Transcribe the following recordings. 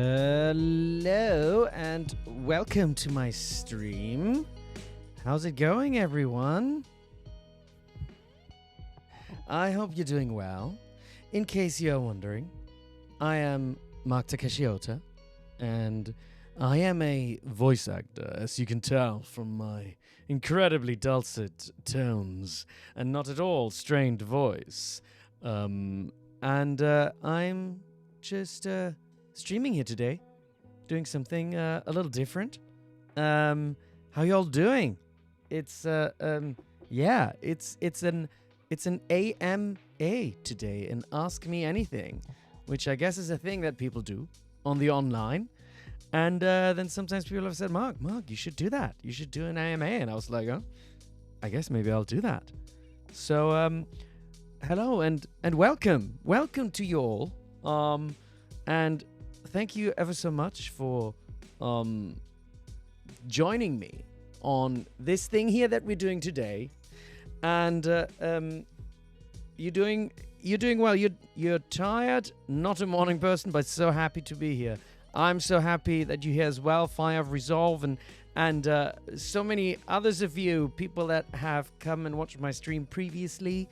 Hello and welcome to my stream. How's it going, everyone? I hope you're doing well. In case you're wondering, I am Mark Takeshiota, and I am a voice actor, as you can tell from my incredibly dulcet tones and not at all strained voice. I'm just streaming here today, doing something a little different. How y'all doing? It's an AMA today, an Ask Me Anything, which I guess is a thing that people do on the online. And then sometimes people have said, Mark, you should do that. You should do an AMA. And I was like, oh, I guess maybe I'll do that. So, hello and welcome. Welcome to you all. And thank you ever so much for joining me on this thing here that we're doing today. And you're doing well. You're tired, not a morning person, but so happy to be here. I'm so happy that you're here as well. Fire of Resolve and so many others of you, people that have come and watched my stream previously,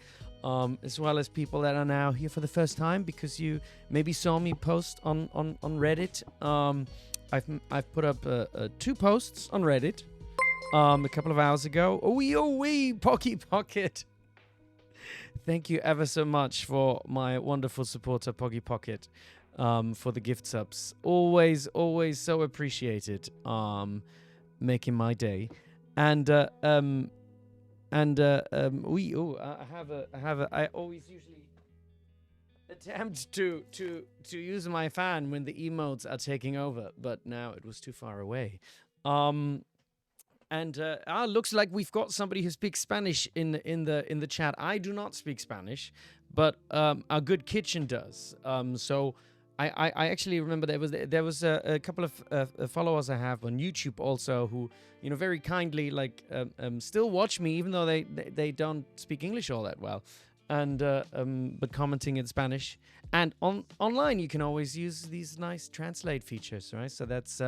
as well as people that are now here for the first time because you maybe saw me post on Reddit. I've put up 2 posts on Reddit a couple of hours ago. Oh, Pocky Pocket. Thank you ever so much for my wonderful supporter, Pocky Pocket, for the gift subs. Always so appreciated. Making my day. I always usually attempt to use my fan when the emotes are taking over, but now it was too far away. Looks like we've got somebody who speaks Spanish in the chat. I do not speak Spanish, but our good Kitchen does. So I actually remember there was a couple of followers I have on YouTube also who, you know, very kindly still watch me even though they don't speak English all that well, and but commenting in Spanish. And online you can always use these nice translate features, right? So that's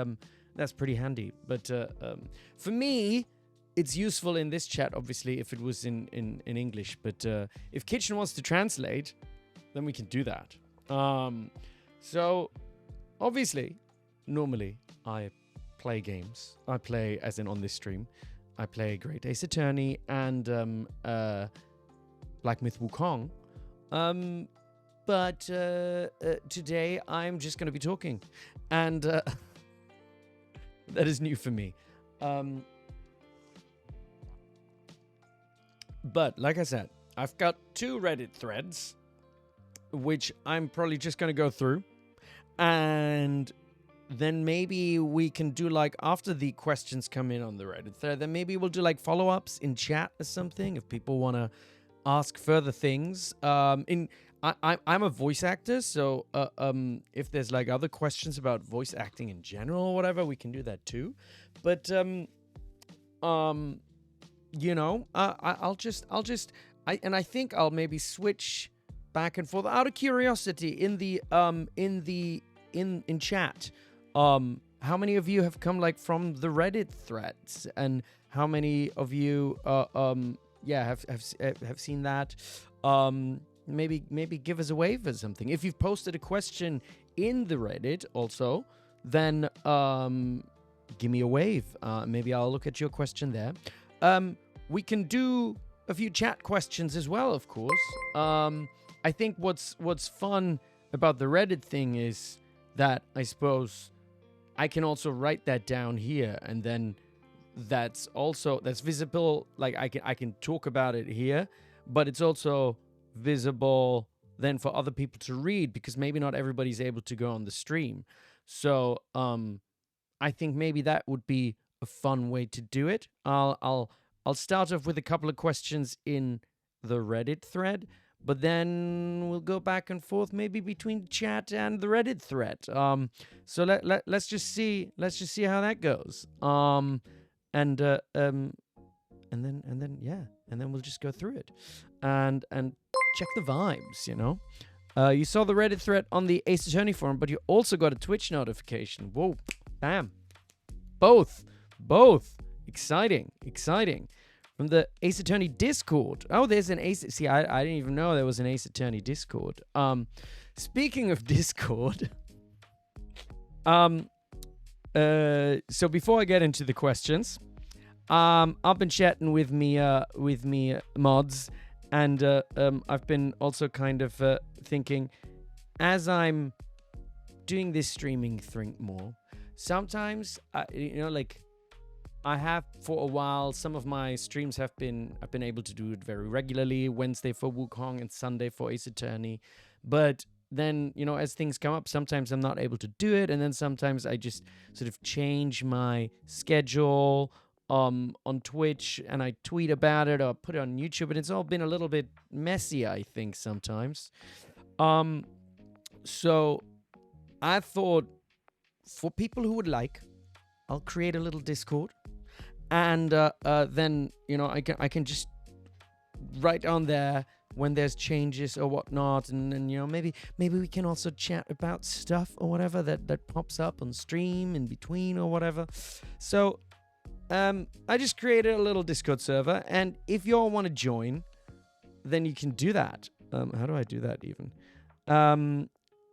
pretty handy. But for me, it's useful in this chat, obviously, if it was in English. But if Kitchen wants to translate, then we can do that. So, obviously, normally I play games. I play, as in on this stream, I play Great Ace Attorney and Black Myth Wukong. But today I'm just going to be talking. And that is new for me. But, like I said, I've got 2 Reddit threads, which I'm probably just going to go through. And then maybe we can do, like, after the questions come in on the Reddit thread, then maybe we'll do, like, follow-ups in chat or something if people want to ask further things. I'm a voice actor, so if there's, like, other questions about voice acting in general or whatever, we can do that too. But, you know, I think I'll maybe switch back and forth out of curiosity in chat. How many of you have come like from the Reddit threads, and how many of you have seen that? Maybe give us a wave or something. If you've posted a question in the Reddit also, then give me a wave. Maybe I'll look at your question there. We can do a few chat questions as well, of course. I think what's fun about the Reddit thing is that I suppose I can also write that down here, and then that's visible. Like I can talk about it here, but it's also visible then for other people to read because maybe not everybody's able to go on the stream. So I think maybe that would be a fun way to do it. I'll start off with a couple of questions in the Reddit thread, but then we'll go back and forth maybe between chat and the Reddit thread. So let's just see how that goes. And then we'll just go through it and check the vibes, you know. You saw the Reddit thread on the Ace Attorney forum, but you also got a Twitch notification. Whoa, bam. Both. Exciting. From the Ace Attorney Discord. Oh, there's an Ace... See, I didn't even know there was an Ace Attorney Discord. Speaking of Discord... so before I get into the questions... I've been chatting with me mods, and I've been also kind of thinking, as I'm doing this streaming thing more, sometimes I have for a while. Some of my streams I've been able to do it very regularly. Wednesday for Wukong and Sunday for Ace Attorney, but then as things come up, sometimes I'm not able to do it, and then sometimes I just sort of change my schedule on Twitch, and I tweet about it or put it on YouTube, and it's all been a little bit messy, I think, sometimes. So I thought, for people who would like, I'll create a little Discord, and then I can just write on there when there's changes or whatnot, and maybe we can also chat about stuff or whatever that pops up on stream in between or whatever. So I just created a little Discord server, and if you all want to join, then you can do that. How do I do that even? And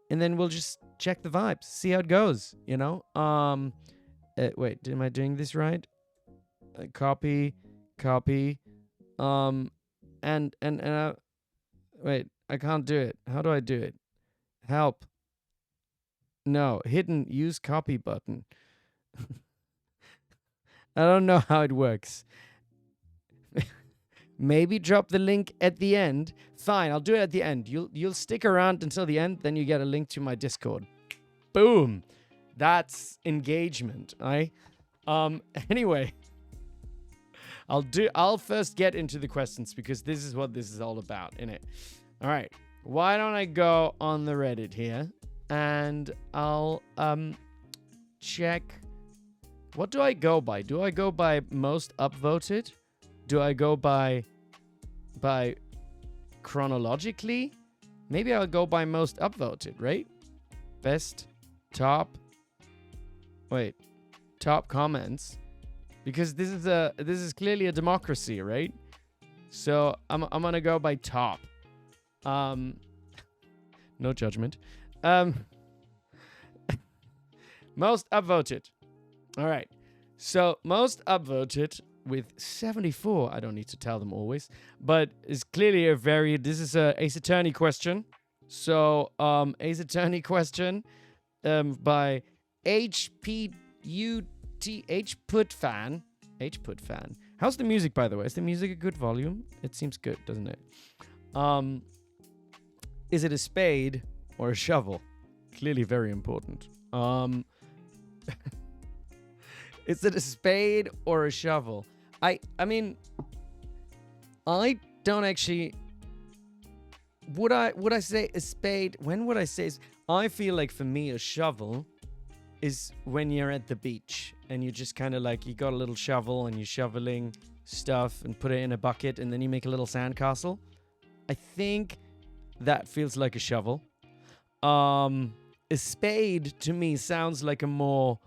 then we'll just check the vibes, see how it goes, wait, am I doing this right? Copy. Wait, I can't do it. How do I do it? Help. No, hidden use copy button. I don't know how it works. Maybe drop the link at the end. Fine, I'll do it at the end. You'll stick around until the end, then you get a link to my Discord. Boom. That's engagement, right? Anyway, I'll first get into the questions, because this is what this is all about, innit? All right. Why don't I go on the Reddit here, and I'll check. What do I go by? Do I go by most upvoted? Do I go by chronologically? Maybe I'll go by most upvoted, right? Best, top comments, because this is clearly a democracy, right? So I'm gonna go by top. No judgment. Most upvoted. All right. So most upvoted with 74. I don't need to tell them always, but it's clearly this is a Ace Attorney question. So Ace Attorney question by Hput fan. How's the music, by the way? Is the music a good volume? It seems good, doesn't it? Is it a spade or a shovel? Clearly very important. Is it a spade or a shovel? I mean, I don't actually... Would I say a spade? When would I say... I feel like for me a shovel is when you're at the beach and you just kind of you got a little shovel and you're shoveling stuff and put it in a bucket and then you make a little sandcastle. I think that feels like a shovel. A spade to me sounds like a more...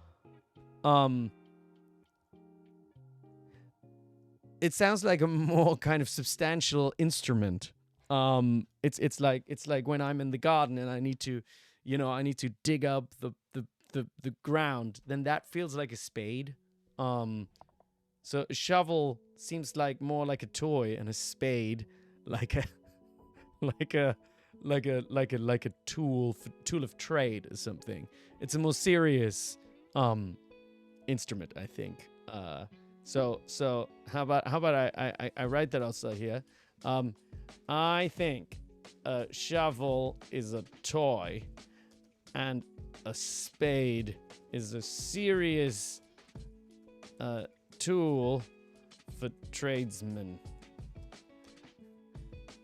It sounds like a more kind of substantial instrument. It's like when I'm in the garden and I need to dig up the ground. Then that feels like a spade. So a shovel seems like more like a toy, and a spade like a tool of trade or something. It's a more serious instrument, I think. So how about I write that also here. I think a shovel is a toy, and a spade is a serious tool for tradesmen.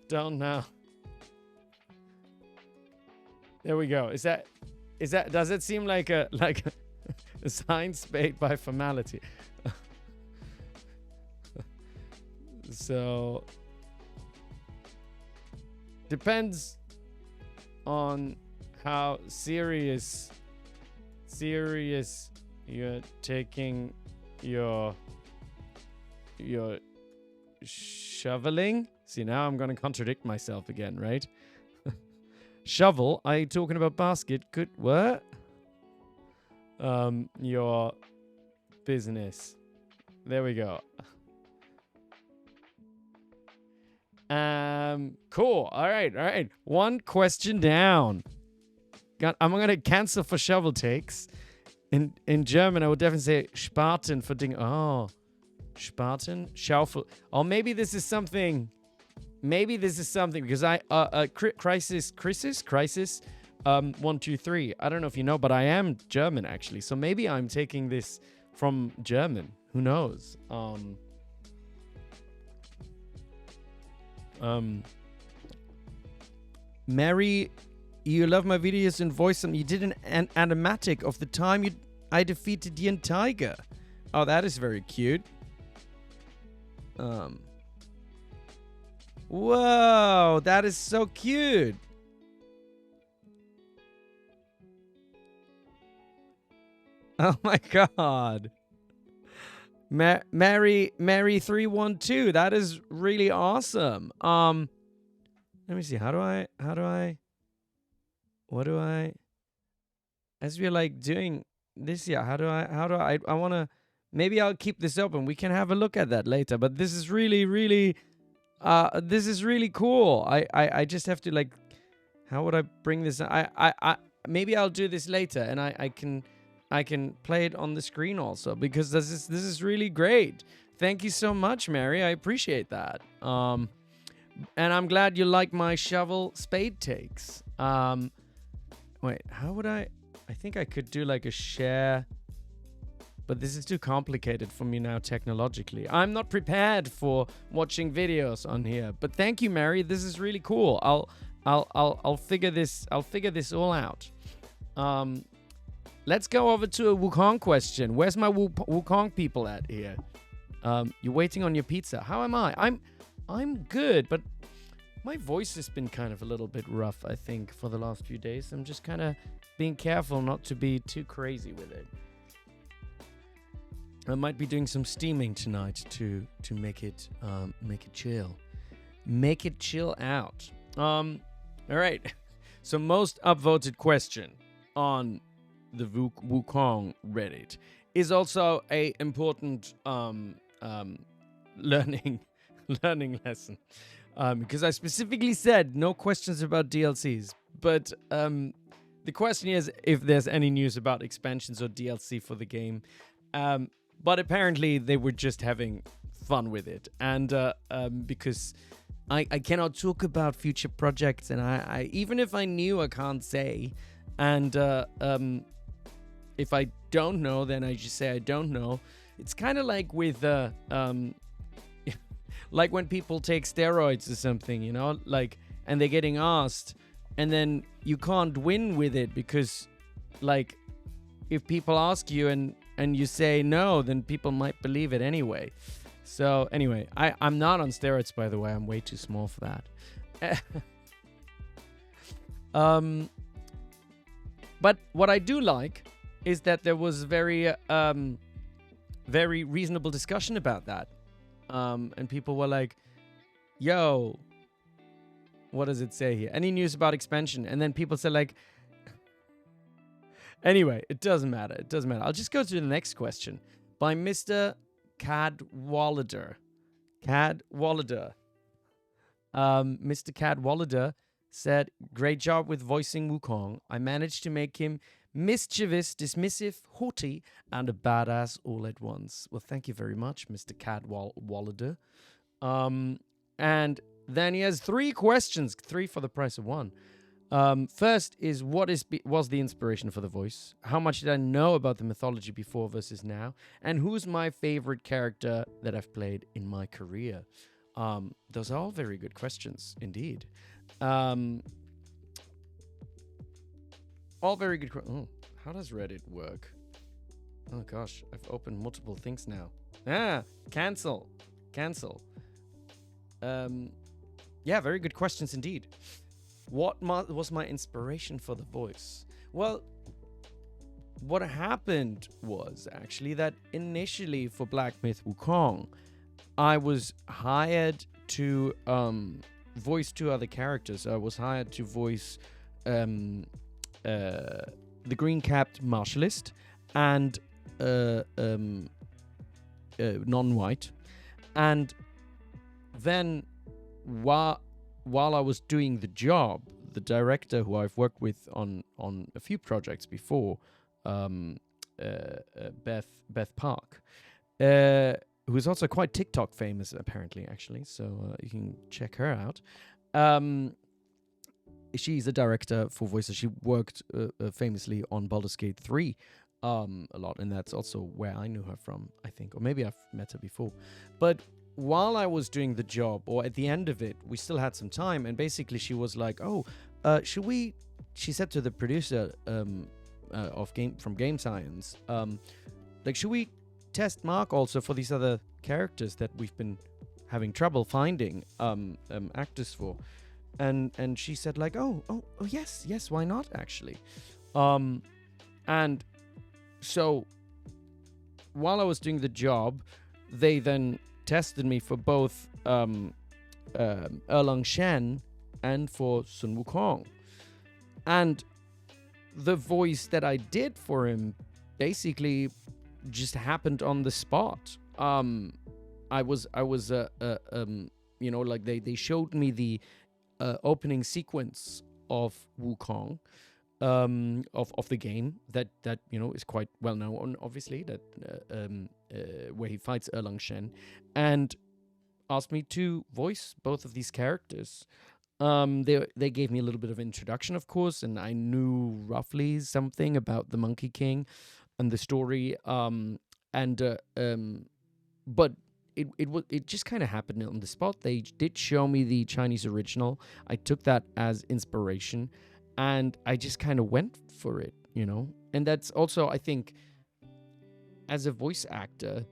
Don't know. There we go. Is that does it seem like a signed spade by formality? So depends on how serious you're taking your shoveling. See, now I'm gonna contradict myself again, right? Shovel? Are you talking about basket? Good. What? Your business. There we go. Cool. All right. One question down. I'm gonna cancel for shovel takes. In German, I would definitely say Spaten for Ding. Oh, Spaten, Schaufel. Or maybe this is something. Because crisis. 1, 2, 3. I don't know if you know, but I am German actually. So maybe I'm taking this from German. Who knows? Mary, you love my videos and voice them. You did an animatic of the time I defeated the tiger. Oh, that is very cute. Whoa, that is so cute. Oh my god. Mary 312. That is really awesome. Let me see. As we're like doing this, yeah, I want to, maybe I'll keep this open. We can have a look at that later, but this is really, really, this is really cool. I just have to like, how would I bring this? Maybe I'll do this later and I can play it on the screen also, because this is really great. Thank you so much, Mary. I appreciate that. And I'm glad you like my shovel spade takes. Wait, how would I think I could do like a share, but this is too complicated for me now technologically. I'm not prepared for watching videos on here. But thank you, Mary. This is really cool. I'll figure this all out. Let's go over to a Wukong question. Where's my Wukong people at here? You're waiting on your pizza. How am I? I'm good, but my voice has been kind of a little bit rough, I think, for the last few days. I'm just kind of being careful not to be too crazy with it. I might be doing some steaming tonight to make it chill. Make it chill out. All right. So most upvoted question on the Wukong Reddit is also a important learning lesson, because I specifically said no questions about DLCs, but the question is if there's any news about expansions or DLC for the game, but apparently they were just having fun with it, and because I cannot talk about future projects, and I even if I knew, I can't say, and if I don't know, then I just say I don't know. It's kind of like with like when people take steroids or something, you know, like, and they're getting asked, and then you can't win with it because, like, if people ask you and you say no, then people might believe it anyway. So anyway, I'm not on steroids, by the way. I'm way too small for that. But what I do like is that there was very reasonable discussion about that. And people were like, yo, what does it say here? Any news about expansion? And then people said like, anyway, it doesn't matter. I'll just go to the next question by Mr. Cadwallader. Mr. Cadwallader said, great job with voicing Wukong. I managed to make him mischievous, dismissive, haughty, and a badass all at once. Well, thank you very much, Mr. Cadwallader. And then he has 3 questions, 3 for the price of 1. First is, was the inspiration for the voice? How much did I know about the mythology before versus now? And who's my favorite character that I've played in my career? Those are all very good questions, indeed. All very good. Oh, how does Reddit work? Oh gosh, I've opened multiple things now. Cancel. Yeah, very good questions indeed. what was my inspiration for the voice? Well, what happened was actually that initially for Black Myth Wukong, I was hired to voice two other characters. I was hired to voice the green-capped martialist and non-white. And then while I was doing the job, the director who I've worked with on a few projects before, Beth Park, who is also quite TikTok famous apparently, actually, so you can check her out. She's a director for voices. She worked famously on Baldur's Gate 3 a lot, and that's also where I knew her from, I think, or maybe I've met her before. But while I was doing the job, or at the end of it, we still had some time, and basically she was like, "Oh, should we?" She said to the producer from Game Science, like, "Should we test Mark also for these other characters that we've been having trouble finding actors for?" And she said like, oh yes, why not, actually. And so while I was doing the job, they then tested me for both Erlang Shen and for Sun Wukong. And the voice that I did for him basically just happened on the spot. I was like they showed me the opening sequence of Wukong, of the game that is quite well known, obviously, that where he fights Erlang Shen, and asked me to voice both of these characters. They gave me a little bit of introduction, of course, and I knew roughly something about the Monkey King and the story. But it just kind of happened on the spot. They did show me the Chinese original. I took that as inspiration, and I just kind of went for it, And that's also, I think, as a voice actor,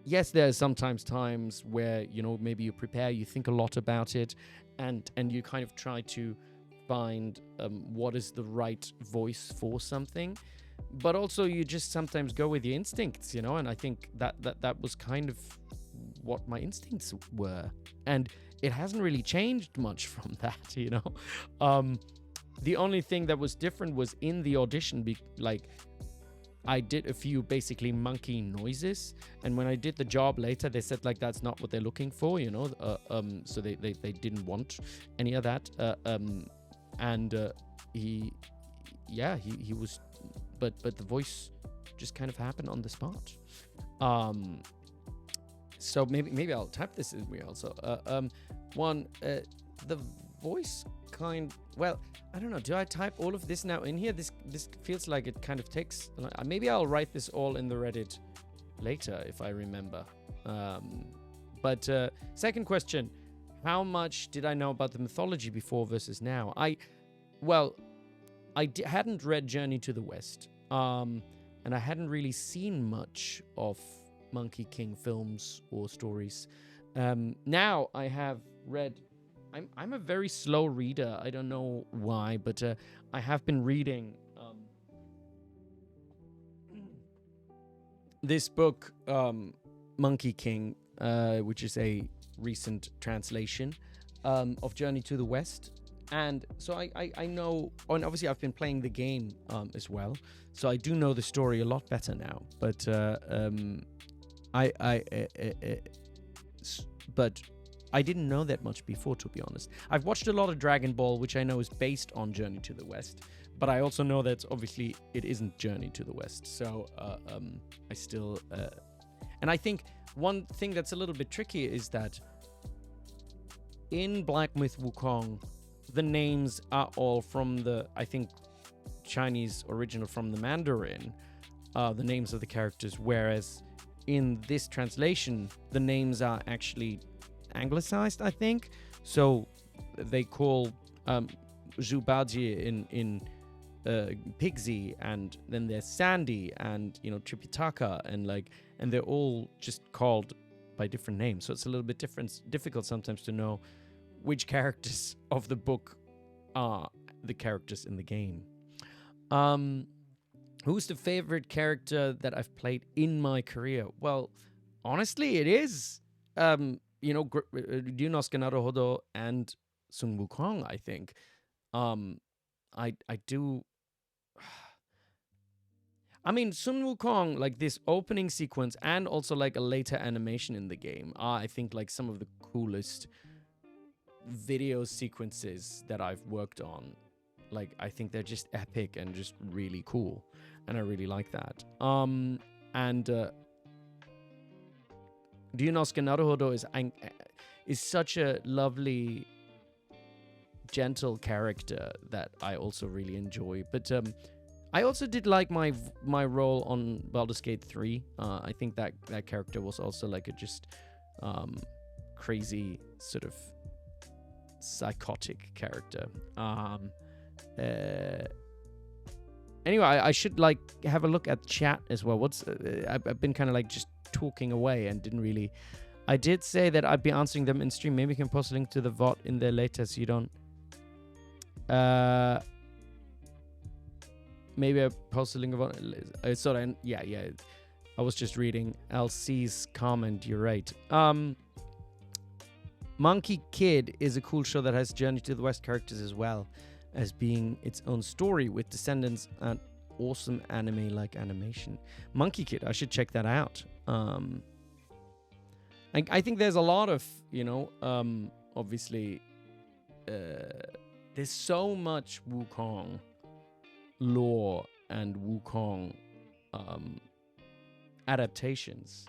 yes, there are sometimes times where, maybe you prepare, you think a lot about it, and you kind of try to find what is the right voice for something. But also you just sometimes go with your instincts, and I think that was kind of what my instincts were. And it hasn't really changed much from that, The only thing that was different was in the audition, I did a few basically monkey noises, and when I did the job later, they said like that's not what they're looking for, so they didn't want any of that. He was, but the voice just kind of happened on the spot. So maybe I'll type this in here also. The voice well, I don't know. Do I type all of this now in here? This feels like it kind of takes. Maybe I'll write this all in the Reddit later if I remember. But second question: how much did I know about the mythology before versus now? I hadn't read Journey to the West, and I hadn't really seen much of Monkey King films or stories. Now I have read. I'm a very slow reader. I don't know why, but I have been reading this book, Monkey King, which is a recent translation of Journey to the West. And so I know, and obviously I've been playing the game as well, so I do know the story a lot better now. But but I didn't know that much before, to be honest. I've watched a lot of Dragon Ball, which I know is based on Journey to the West, but I also know that obviously it isn't Journey to the West. So I still, and I think one thing that's a little bit tricky is that in Black Myth Wukong, the names are all from the, I think, Chinese original from the Mandarin, the names of the characters, whereas in this translation, the names are actually anglicized, I think. So they call Zhubaji in Pigsy, and then there's Sandy and Tripitaka, and they're all just called by different names. So it's a little bit difficult sometimes to know which characters of the book are the characters in the game. Who's the favorite character that I've played in my career? Well, honestly, it is, Ryunosuke Naruhodo and Sun Wukong, I think. I do... I mean, Sun Wukong, like this opening sequence and also like a later animation in the game are, I think, like some of the coolest video sequences that I've worked on. Like, I think they're just epic and just really cool. And I really like that. Ryunosuke Naruhodo is such a lovely, gentle character that I also really enjoy. But I also did like my role on Baldur's Gate 3. I think that character was also like a just crazy sort of psychotic character. Anyway, I should like have a look at chat as well. I've been kind of like just talking away and didn't really... I did say that I'd be answering them in stream. Maybe you can post a link to the VOD in there later so you don't... maybe I post a link of... Yeah. I was just reading LC's comment. You're right. Monkey Kid is a cool show that has Journey to the West characters as well as being its own story with descendants and awesome anime-like animation. Monkey Kid, I should check that out. I think there's a lot of, obviously, there's so much Wukong lore and Wukong adaptations.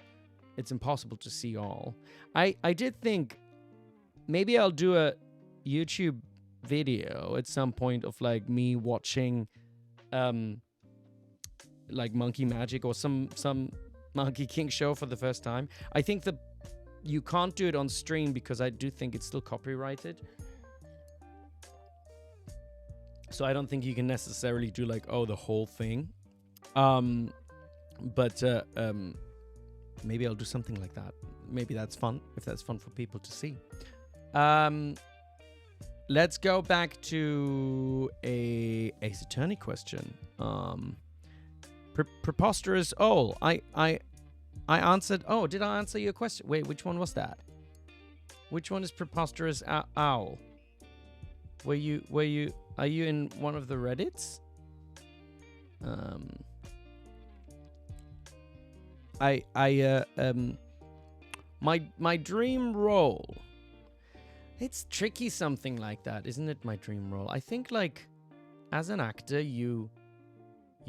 It's impossible to see all. I did think maybe I'll do a YouTube video at some point of like me watching like Monkey Magic or some Monkey King show for the first time. I think you can't do it on stream because I do think it's still copyrighted. So I don't think you can necessarily do like, the whole thing. But maybe I'll do something like that. Maybe that's fun, if that's fun for people to see. Let's go back to a Ace Attorney question. Preposterous owl. I answered... Oh, did I answer your question? Wait, which one was that? Which one is preposterous owl? Are you in one of the Reddits? My dream role. It's tricky, something like that, isn't it? My dream role. I think, like, as an actor, you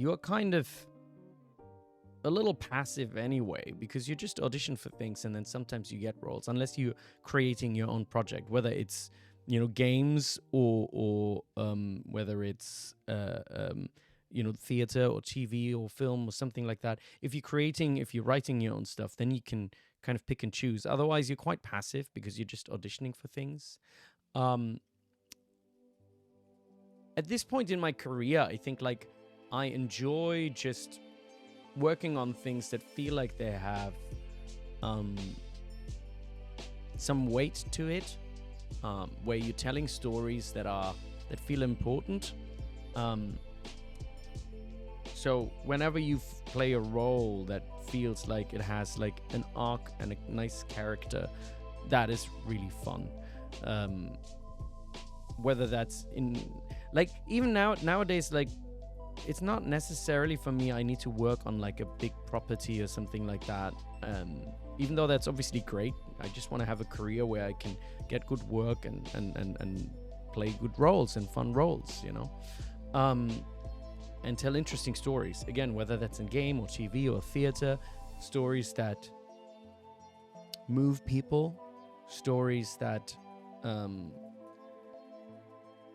are kind of a little passive anyway, because you just audition for things and then sometimes you get roles, unless you're creating your own project, whether it's games or whether it's theater or TV or film or something like that. If you're writing your own stuff, then you can kind of pick and choose. Otherwise, you're quite passive because you're just auditioning for things. At this point in my career, I think like I enjoy just working on things that feel like they have some weight to it, where you're telling stories that feel important. So whenever you play a role that feels like it has like an arc and a nice character, that is really fun. Whether that's in like even nowadays, like it's not necessarily for me I need to work on like a big property or something like that. Even though that's obviously great, I just want to have a career where I can get good work and play good roles and fun roles, and tell interesting stories. Again, whether that's in game or TV or theater, stories that move people, stories that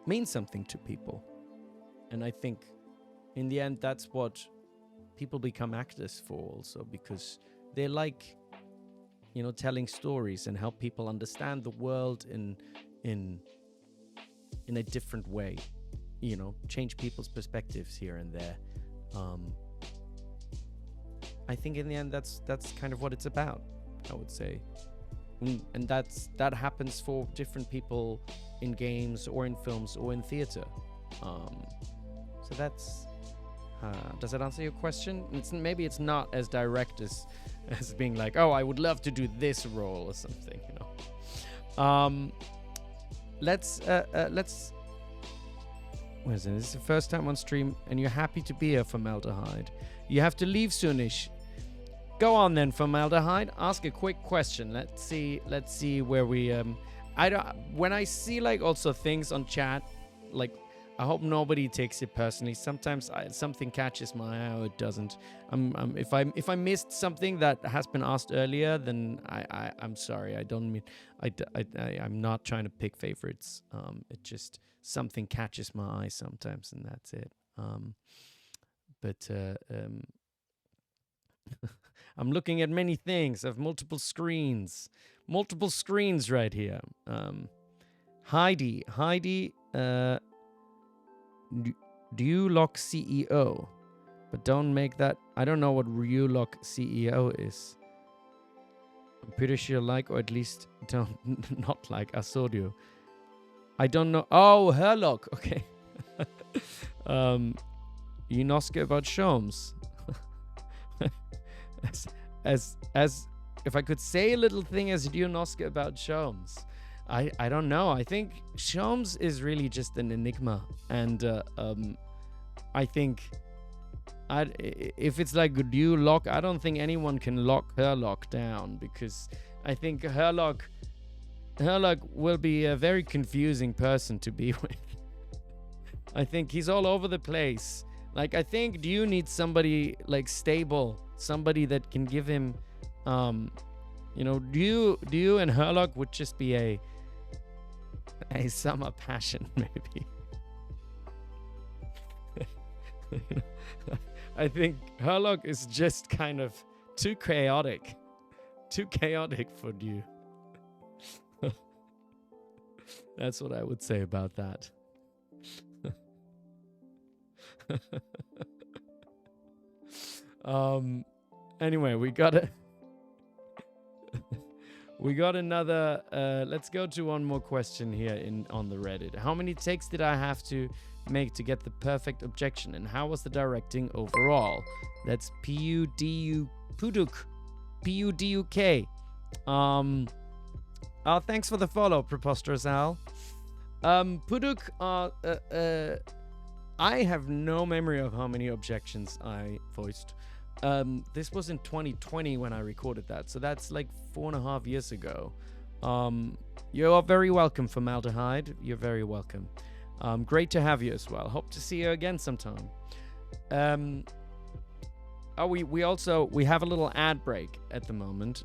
mean something to people. And I think in the end, that's what people become actors for also, because they like, telling stories and help people understand the world in a different way. Change people's perspectives here and there. I think in the end, that's kind of what it's about, I would say. And that happens for different people in games or in films or in theater. So that's does that answer your question? Maybe it's not as direct as being like, oh, I would love to do this role or something, you know. Let's what is it? This is the first time on stream and you're happy to be here, Formaldehyde. You have to leave soonish. Go on then, Formaldehyde. Ask a quick question. Let's see where we when I see like also things on chat, like I hope nobody takes it personally. Sometimes something catches my eye or it doesn't. If I missed something that has been asked earlier, then I'm sorry. I don't mean I'm not trying to pick favorites. It just something catches my eye sometimes, and that's it. But I'm looking at many things. I have multiple screens right here. Heidi, do you lock CEO? But don't make that. I don't know what Ryulock CEO is. I'm pretty sure like, or at least don't not like Asodio. I don't know. Oh, Herlock. Okay. Ryunosuke about Shomes. as if I could say a little thing as Ryunosuke about Shomes. I don't know. I think Shomes is really just an enigma, and I think if it's like you lock, I don't think anyone can lock Herlock down, because I think Herlock will be a very confusing person to be with. I think he's all over the place. Like, I think you need somebody like stable, somebody that can give him, you know, you and Herlock would just be a summer passion, maybe. I think Herlock is just kind of too chaotic for you. That's what I would say about that. Anyway, we got another let's go to one more question here on the Reddit. How many takes did I have to make to get the perfect objection, and how was the directing overall? That's Puduk. Thanks for the follow, Preposterous Al. Puduk, I have no memory of how many objections I voiced. This was in 2020 when I recorded that, so that's like 4.5 years ago. You're very welcome, Formaldehyde. You're very welcome. Great to have you as well. Hope to see you again sometime. We have a little ad break at the moment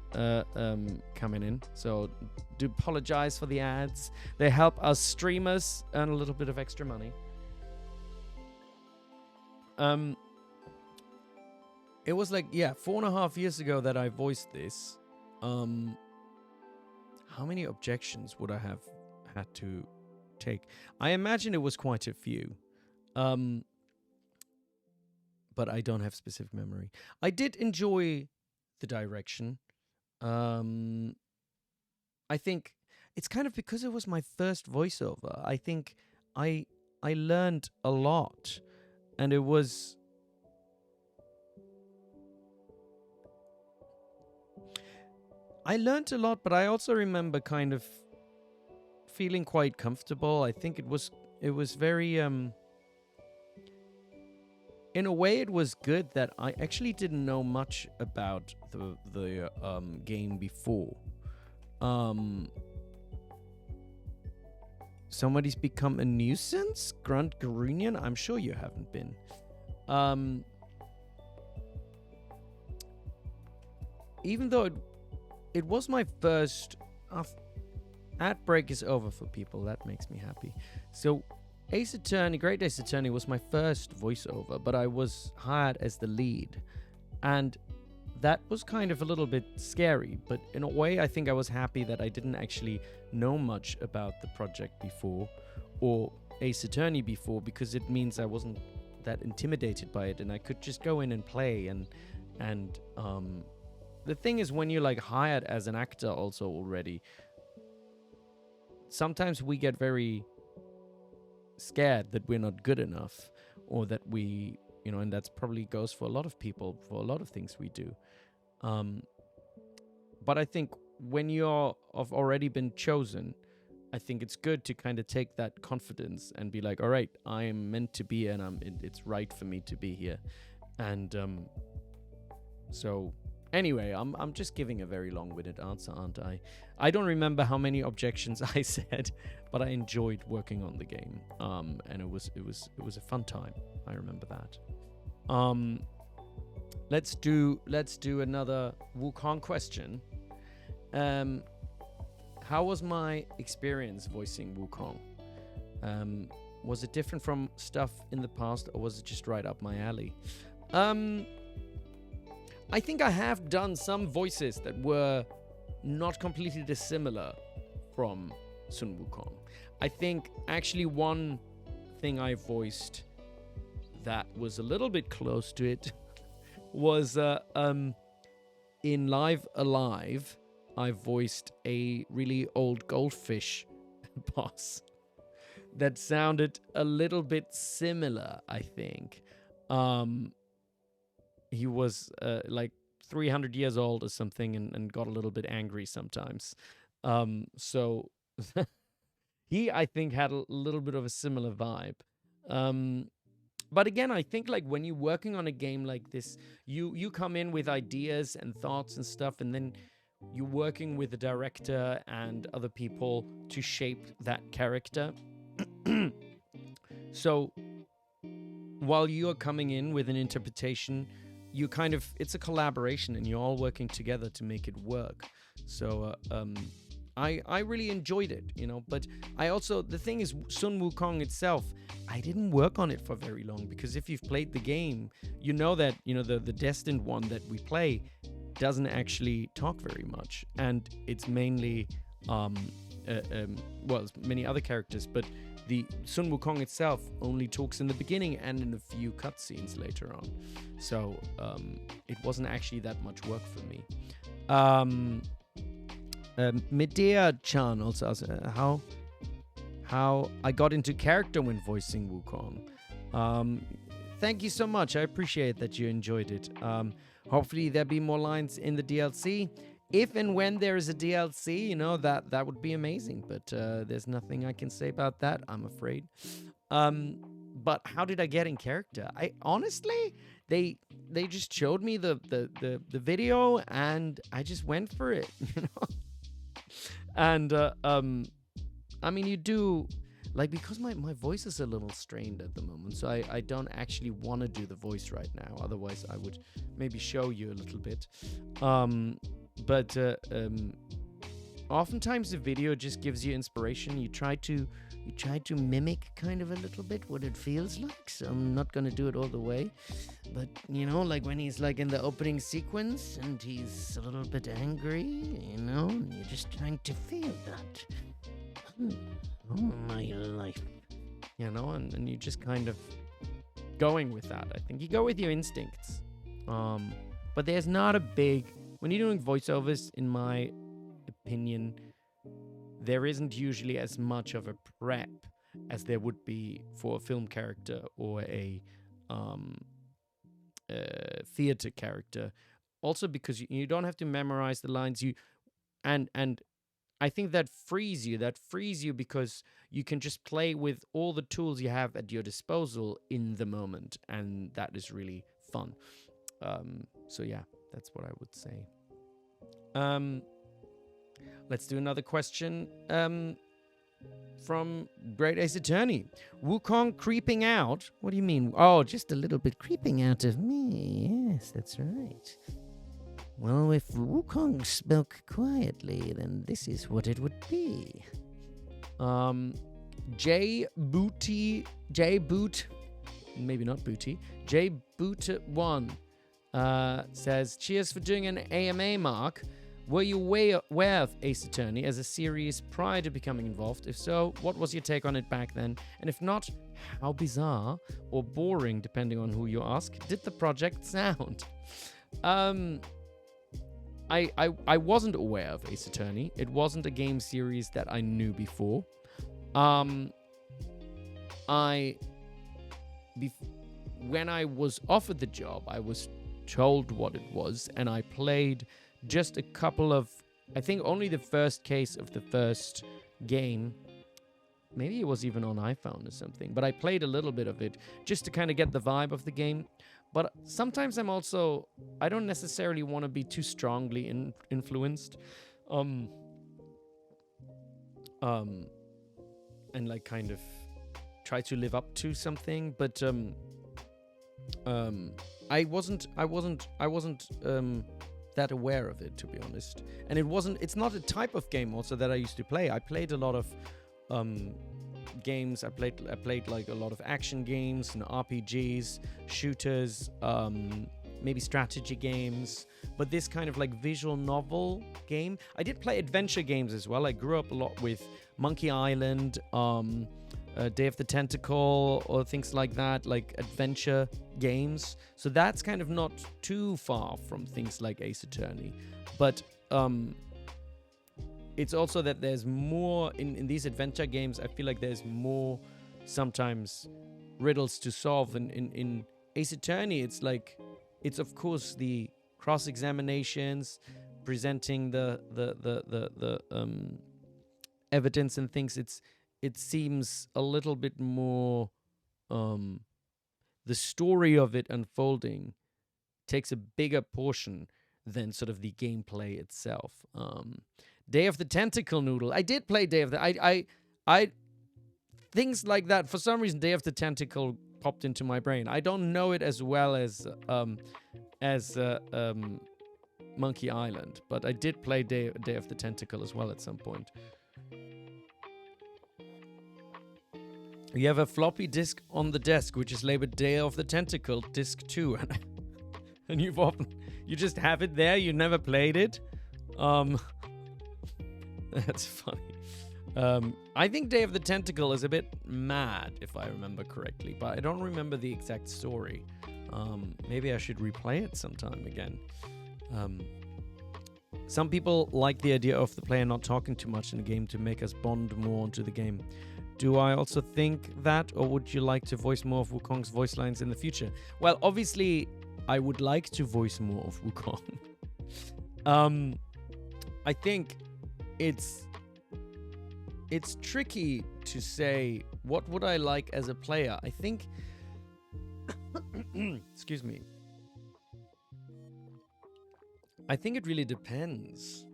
coming in, so do apologize for the ads. They help us streamers earn a little bit of extra money. It was like 4.5 years ago that I voiced this. How many objections would I have had to take? I imagine it was quite a few. But I don't have specific memory. I did enjoy the direction. I think it's kind of because it was my first voiceover. I think I learned a lot, and it was. I learned a lot, but I also remember kind of feeling quite comfortable. I think it was very in a way, it was good that I actually didn't know much about the game before. Somebody's become a nuisance? Grunt Garunian? I'm sure you haven't been. Even though it was my first... ad break is over for people. That makes me happy. So... Ace Attorney, Great Ace Attorney was my first voiceover, but I was hired as the lead. And that was kind of a little bit scary, but in a way I think I was happy that I didn't actually know much about the project before, or Ace Attorney before, because it means I wasn't that intimidated by it, and I could just go in and play and the thing is, when you're like hired as an actor also already, sometimes we get very scared that we're not good enough, or that we, and that's probably goes for a lot of people, for a lot of things we do. But I think when you're have already been chosen, I think it's good to kind of take that confidence and be like, all right, I am meant to be here, and it's right for me to be here. And so anyway, I'm just giving a very long-winded answer, aren't I? I don't remember how many objections I said, but I enjoyed working on the game. And it was a fun time. I remember that. Let's do another Wukong question. How was my experience voicing Wukong? Was it different from stuff in the past, or was it just right up my alley? I think I have done some voices that were not completely dissimilar from Sun Wukong. I think actually one thing I voiced that was a little bit close to it was in Live Alive, I voiced a really old goldfish boss that sounded a little bit similar, I think. He was like 300 years old or something, and got a little bit angry sometimes. So he, I think, had a little bit of a similar vibe. But again, I think like when you're working on a game like this, you come in with ideas and thoughts and stuff, and then you're working with the director and other people to shape that character. So while you're coming in with an interpretation, you kind of, it's a collaboration, and you're all working together to make it work. So I really enjoyed it, but I also, the thing is, Sun Wukong itself, I didn't work on it for very long, because if you've played the game, you know that, the destined one that we play doesn't actually talk very much, and it's mainly it's many other characters, but the Sun Wukong itself only talks in the beginning and in a few cutscenes later on. So it wasn't actually that much work for me. Medea-chan also asked how I got into character when voicing Wukong. Thank you so much. I appreciate that you enjoyed it. Hopefully there'll be more lines in the DLC. If and when there is a DLC, that would be amazing. But there's nothing I can say about that, I'm afraid. But how did I get in character? I honestly, they just showed me the video, and I just went for it, And I mean, you do, like, because my voice is a little strained at the moment, so I don't actually want to do the voice right now. Otherwise, I would maybe show you a little bit. But oftentimes the video just gives you inspiration. You try to mimic kind of a little bit what it feels like. So I'm not gonna do it all the way, but like when he's like in the opening sequence and he's a little bit angry, and you're just trying to feel that. Oh, my life, and you just kind of going with that. I think you go with your instincts. But there's not a big, when you're doing voiceovers, in my opinion, there isn't usually as much of a prep as there would be for a film character or a theater character. Also because you don't have to memorize the lines. And I think that frees you because you can just play with all the tools you have at your disposal in the moment, and that is really fun. So yeah, that's what I would say. Let's do another question from Great Ace Attorney. Wukong creeping out? What do you mean? Oh, just a little bit creeping out of me. Yes, that's right. Well, if Wukong spoke quietly, then this is what it would be. J-Boot, maybe not Booty, J-Boot1 says, cheers for doing an AMA, Mark. Were you aware of Ace Attorney as a series prior to becoming involved? If so, what was your take on it back then? And if not, how bizarre or boring, depending on who you ask, did the project sound? I wasn't aware of Ace Attorney. It wasn't a game series that I knew before. When I was offered the job, I was told what it was, and I played just a couple of, I think only the first case of the first game. Maybe it was even on iPhone or something, but I played a little bit of it just to kind of get the vibe of the game. But sometimes I don't necessarily want to be too strongly influenced. And like kind of try to live up to something, but I wasn't that aware of it, to be honest. And it's not a type of game also that I used to play. I played a lot of games. I played like a lot of action games and RPGs, shooters, maybe strategy games, but this kind of like visual novel game. I did play adventure games as well. I grew up a lot with Monkey Island, Day of the Tentacle, or things like that, like adventure games. So that's kind of not too far from things like Ace Attorney. But it's also that there's more in these adventure games. I feel like there's more sometimes riddles to solve. In Ace Attorney, it's of course the cross-examinations, presenting the evidence and things. It seems a little bit more the story of it unfolding takes a bigger portion than sort of the gameplay itself. Day of the Tentacle Noodle. I did play Day of the... I things like that. For some reason, Day of the Tentacle popped into my brain. I don't know it as well as Monkey Island, but I did play Day of the Tentacle as well at some point. You have a floppy disk on the desk, which is labeled Day of the Tentacle, Disc 2. And you just have it there, you never played it? That's funny. I think Day of the Tentacle is a bit mad, if I remember correctly, but I don't remember the exact story. Maybe I should replay it sometime again. Some people like the idea of the player not talking too much in the game to make us bond more onto the game. Do I also think that, or would you like to voice more of Wukong's voice lines in the future? Well, obviously, I would like to voice more of Wukong. I think it's tricky to say what would I like as a player. I think excuse me. I think it really depends.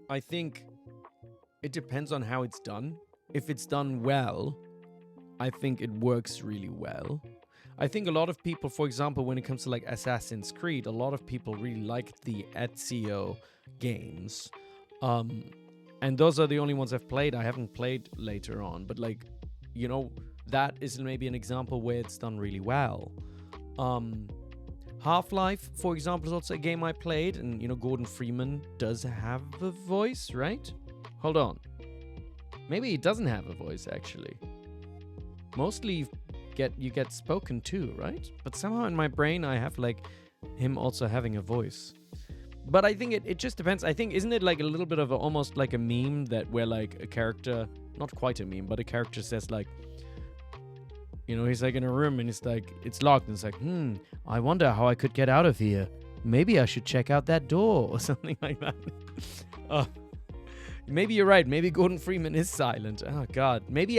I think it depends on how it's done. If it's done well, I think it works really well. I think a lot of people, for example, when it comes to like Assassin's Creed, a lot of people really like the Ezio games. And those are the only ones I've played. I haven't played later on, but like, you know, that is maybe an example where it's done really well. Half-Life, for example, is also a game I played, and you know, Gordon Freeman does have a voice, right? Hold on. Maybe he doesn't have a voice, actually. Mostly you get spoken to, right? But somehow in my brain I have like him also having a voice. But I think it just depends. I think, isn't it like a little bit of almost like a meme that where like a character, not quite a meme, but a character says like, you know, he's like in a room and it's like, it's locked and it's like, I wonder how I could get out of here. Maybe I should check out that door or something like that. Maybe you're right. Maybe Gordon Freeman is silent. Oh, God. Maybe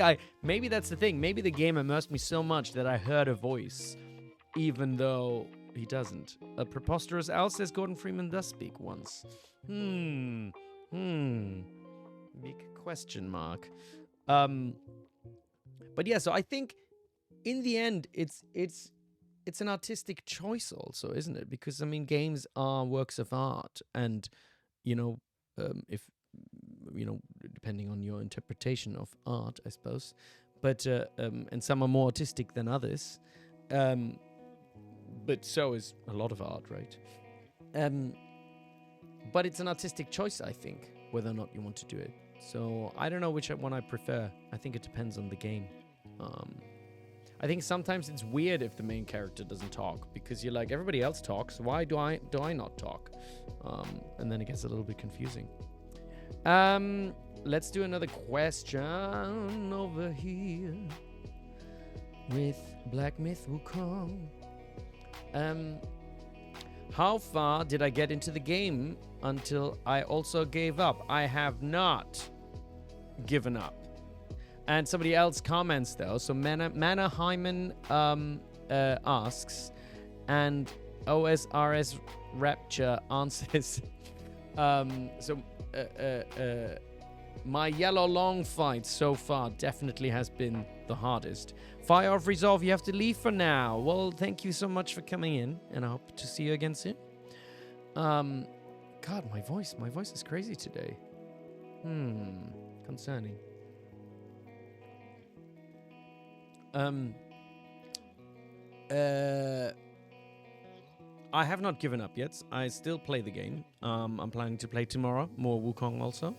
that's the thing. Maybe the game immersed me so much that I heard a voice, even though he doesn't. A preposterous owl says Gordon Freeman does speak once. Big question mark. But yeah, so I think in the end, it's an artistic choice also, isn't it? Because, I mean, games are works of art. And, you know, if... you know, depending on your interpretation of art, I suppose. But, and some are more artistic than others. But so is a lot of art, right? But it's an artistic choice, I think, whether or not you want to do it. So I don't know which one I prefer. I think it depends on the game. I think sometimes it's weird if the main character doesn't talk, because you're like, everybody else talks, why do I not talk? And then it gets a little bit confusing. Let's do another question over here with Black Myth Wukong. How far did I get into the game until I also gave up? I have not given up. And somebody else comments though. So Mana Hyman asks, and OSRS Rapture answers. My yellow long fight so far definitely has been the hardest. Fire of Resolve, you have to leave for now. Well, thank you so much for coming in, and I hope to see you again soon. God, my voice is crazy today. Concerning. I have not given up yet. I still play the game. I'm planning to play tomorrow, more Wukong also.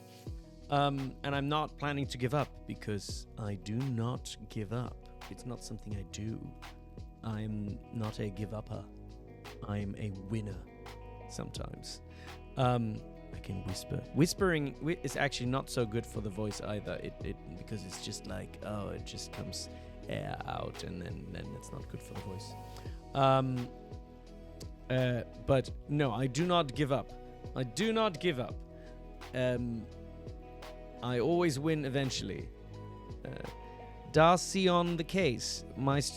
And I'm not planning to give up, because I do not give up. It's not something I do. I'm not a give-upper. I'm a winner sometimes. I can whisper. Whispering is actually not so good for the voice either. It because it's just like, oh, it just comes air out, and then it's not good for the voice. But no, I do not give up. I do not give up. I always win eventually. Darcy on the case.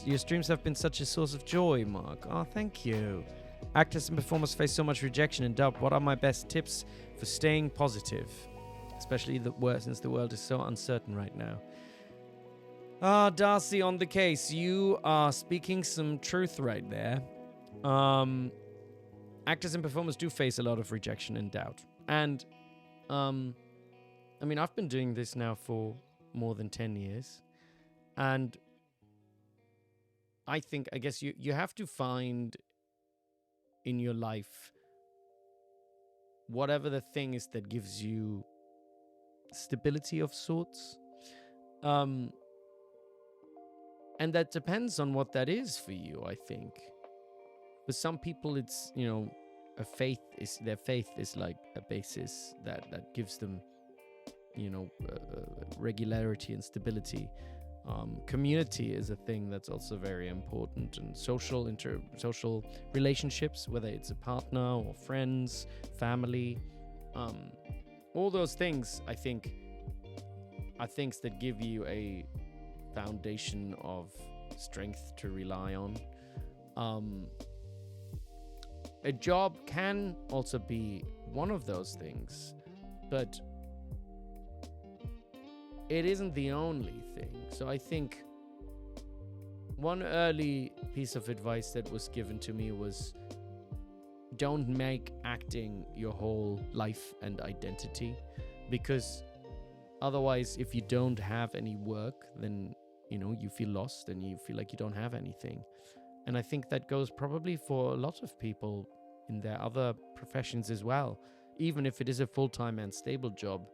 Your streams have been such a source of joy, Mark. Oh, thank you. Actors and performers face so much rejection and doubt. What are my best tips for staying positive? Especially since the world is so uncertain right now. Darcy on the case. You are speaking some truth right there. Actors and performers do face a lot of rejection and doubt. And, I mean, I've been doing this now for more than 10 years. And I guess you have to find in your life whatever the thing is that gives you stability of sorts. And that depends on what that is for you, I think. For some people, it's, their faith is like a basis that gives them, regularity and stability. Community is a thing that's also very important, and social relationships, whether it's a partner or friends, family, all those things, I think, are things that give you a foundation of strength to rely on. A job can also be one of those things, but it isn't the only thing. So I think one early piece of advice that was given to me was, don't make acting your whole life and identity, because otherwise, if you don't have any work, then you feel lost and you feel like you don't have anything. And I think that goes probably for a lot of people in their other professions as well. Even if it is a full-time and stable job,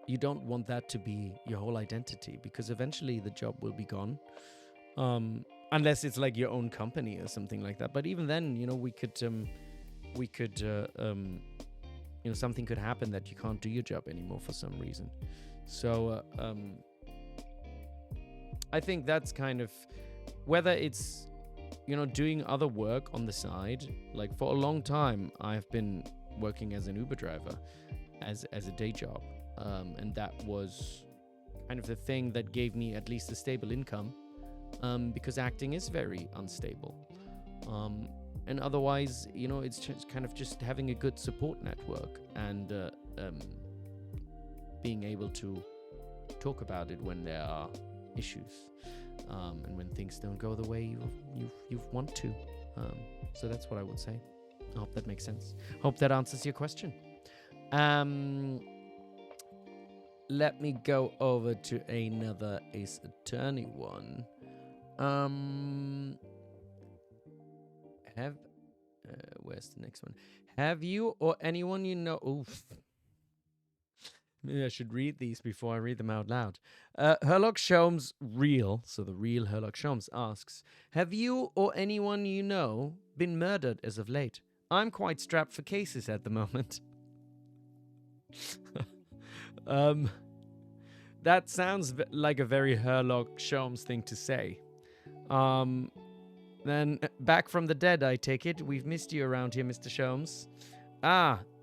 you don't want that to be your whole identity, because eventually the job will be gone. Unless it's like your own company or something like that. But even then, something could happen that you can't do your job anymore for some reason. So I think that's kind of, whether it's, doing other work on the side. Like for a long time, I've been working as an Uber driver as a day job. And that was kind of the thing that gave me at least a stable income, because acting is very unstable. And otherwise, it's just kind of just having a good support network and being able to talk about it when there are issues, and when things don't go the way you want to. So that's what I would say. I hope that makes sense. Hope that answers your question. Let me go over to another Ace Attorney one. Where's the next one? Have you or anyone you know... Oof. Maybe I should read these before I read them out loud. Herlock Sholmes Real, so the real Herlock Sholmes, asks, have you or anyone you know been murdered as of late? I'm quite strapped for cases at the moment. That sounds like a very Herlock Sholmes thing to say. Then back from the dead, I take it. We've missed you around here, Mr. Sholmes.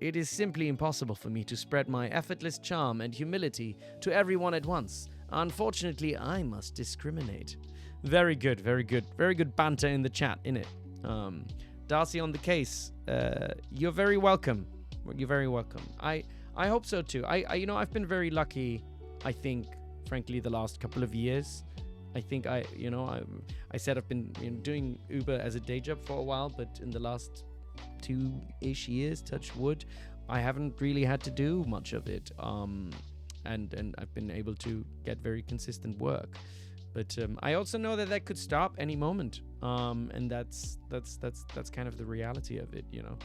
It is simply impossible for me to spread my effortless charm and humility to everyone at once. Unfortunately, I must discriminate. Very good, very good. Very good banter in the chat, innit? Darcy on the case, you're very welcome. You're very welcome. I hope so too. I've been very lucky, I think, frankly, the last couple of years. I think I said I've been doing Uber as a day job for a while, but in the last 2-ish years, touch wood, I haven't really had to do much of it. And I've been able to get very consistent work. But I also know that could stop any moment. And that's kind of the reality of it, you know.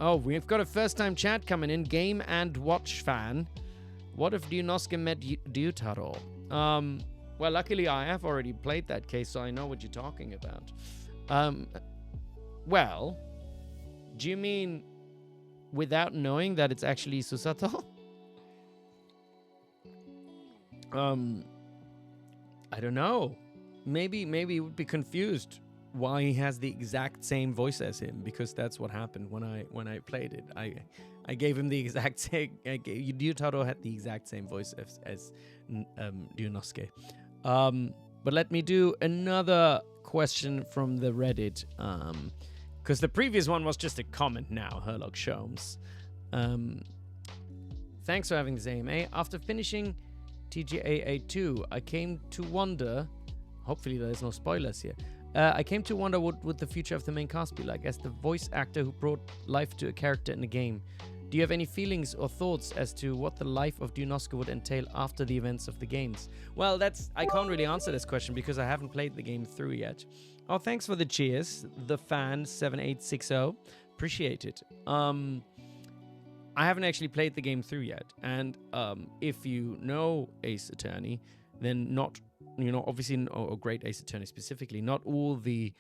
Oh, we've got a first-time chat coming in. Game and watch fan. What if Ryunosuke met Ryutaro? Well, luckily I have already played that case, so I know what you're talking about. Well, do you mean without knowing that it's actually Susato? I don't know. Maybe he would be confused why he has the exact same voice as him, because that's what happened when I played it. I gave him the exact same. Ryutaro had the exact same voice as Ryunosuke. But let me do another question from the Reddit, because the previous one was just a comment. Now, Herlock Sholmes. Thanks for having this AMA. After finishing TGAA 2, I came to wonder. Hopefully, there's no spoilers here. I came to wonder what would the future of the main cast be like as the voice actor who brought life to a character in the game. Do you have any feelings or thoughts as to what the life of Ryunosuke would entail after the events of the games? Well, I can't really answer this question because I haven't played the game through yet. Oh, thanks for the cheers, the fan 7860. Appreciate it. I haven't actually played the game through yet, and if you know Ace Attorney, then obviously, or Great Ace Attorney specifically, not all the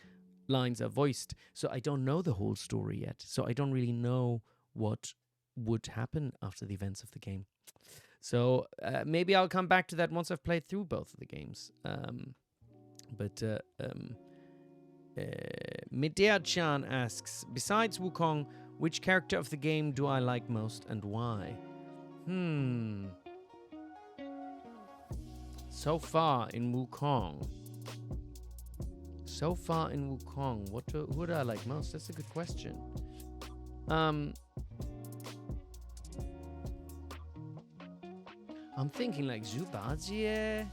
lines are voiced, so I don't know the whole story yet, so I don't really know what would happen after the events of the game. So maybe I'll come back to that once I've played through both of the games. Medea-chan asks, besides Wukong, which character of the game do I like most and why? So far in Wukong, who do I like most? That's a good question. I'm thinking like Zubadzee.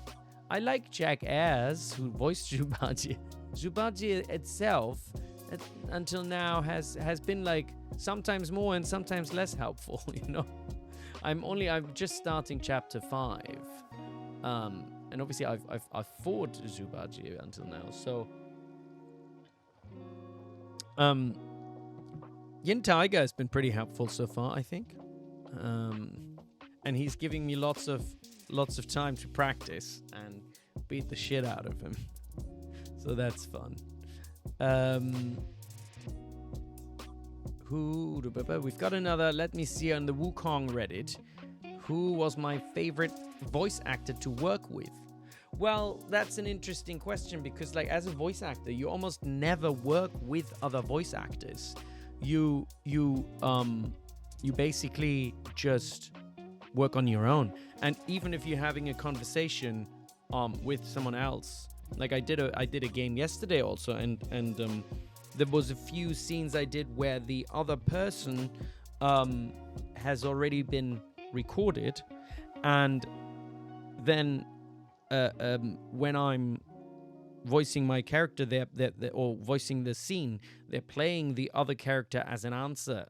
I like Jack Ayres, who voiced Zubadzee. Zubadzee itself, until now, has been like sometimes more and sometimes less helpful. You know, I'm just starting chapter 5, and obviously I've fought Zubadzee until now. So, Yin Tiger has been pretty helpful so far, I think. And he's giving me lots of time to practice and beat the shit out of him. So that's fun. We've got another, let me see, on the Wukong Reddit. Who was my favorite voice actor to work with? Well, that's an interesting question because, like, as a voice actor, you almost never work with other voice actors. You basically just work on your own. And even if you're having a conversation with someone else, like I did a game yesterday also, and there was a few scenes I did where the other person has already been recorded, and then when I'm voicing my character, or voicing the scene, they're playing the other character as an answer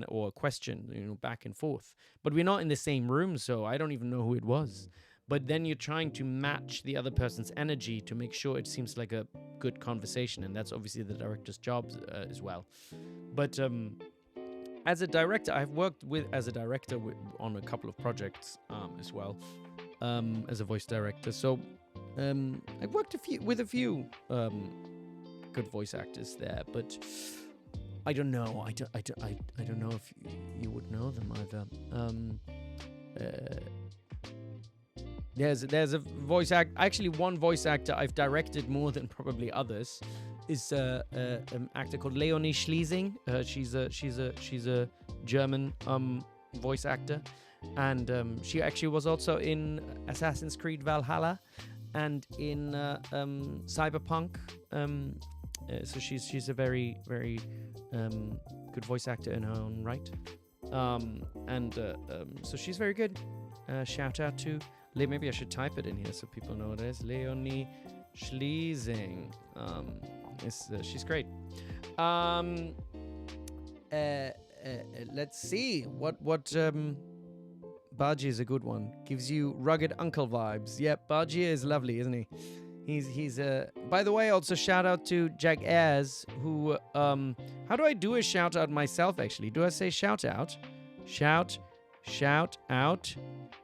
or a question, back and forth. But we're not in the same room, so I don't even know who it was. But then you're trying to match the other person's energy to make sure it seems like a good conversation, and that's obviously the director's job as well. But as a director, I've worked as a director on a couple of projects as well, as a voice director. So I've worked with a few good voice actors there, but I don't know. I don't know if you would know them either. There's a voice act. Actually, one voice actor I've directed more than probably others is an actor called Leonie Schliesing. She's a German voice actor, and she actually was also in Assassin's Creed Valhalla and in Cyberpunk. So she's a very good voice actor in her own right, so she's very good. Shout out to maybe I should type it in here so people know what it is. Leonie Schliesing. She's great. Let's see what Baji is a good one. Gives you rugged uncle vibes. Yep, Baji is lovely, isn't he? He's by the way, also shout out to Jack Ayres, who how do I do a shout out myself actually? Do I say shout out? Shout out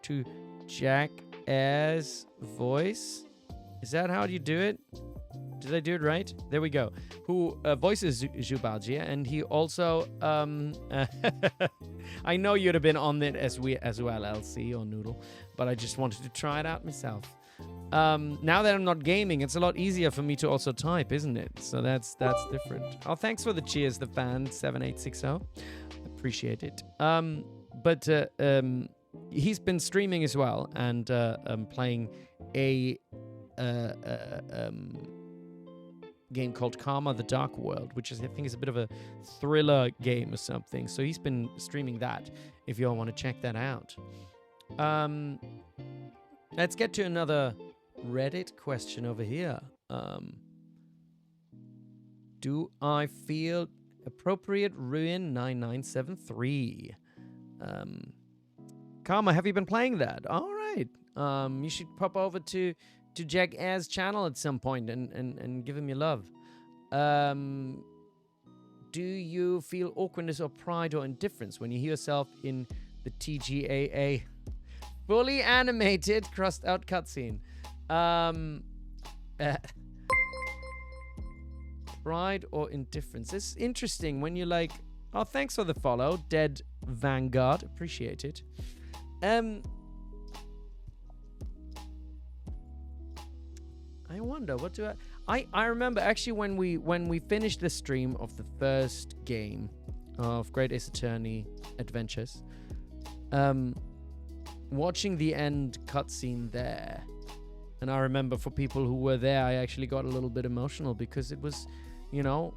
to Jack Ayres voice. Is that how you do it? Did I do it right? There we go. Who voices Zhubaji, and he also I know you'd have been on it as well, LC or Noodle, but I just wanted to try it out myself. Now that I'm not gaming, it's a lot easier for me to also type, isn't it? So that's different. Oh, thanks for the cheers, the fan 7860. Appreciate it. But he's been streaming as well and playing a game called Karma: The Dark World, which I think is a bit of a thriller game or something. So he's been streaming that. If you all want to check that out. Let's get to another Reddit question over here. Do I feel appropriate? Ruin 9973. Karma, have you been playing that? All right. You should pop over to Jack Ayres' channel at some point and give him your love. Do you feel awkwardness or pride or indifference when you hear yourself in the TGAA fully animated crossed out cutscene? Pride or indifference? It's interesting when you're like, oh, thanks for the follow, Dead Vanguard. Appreciate it. I wonder, what do I remember actually when we finished the stream of the first game of Great Ace Attorney Adventures, watching the end cutscene there, and I remember for people who were there, I actually got a little bit emotional because it was, you know,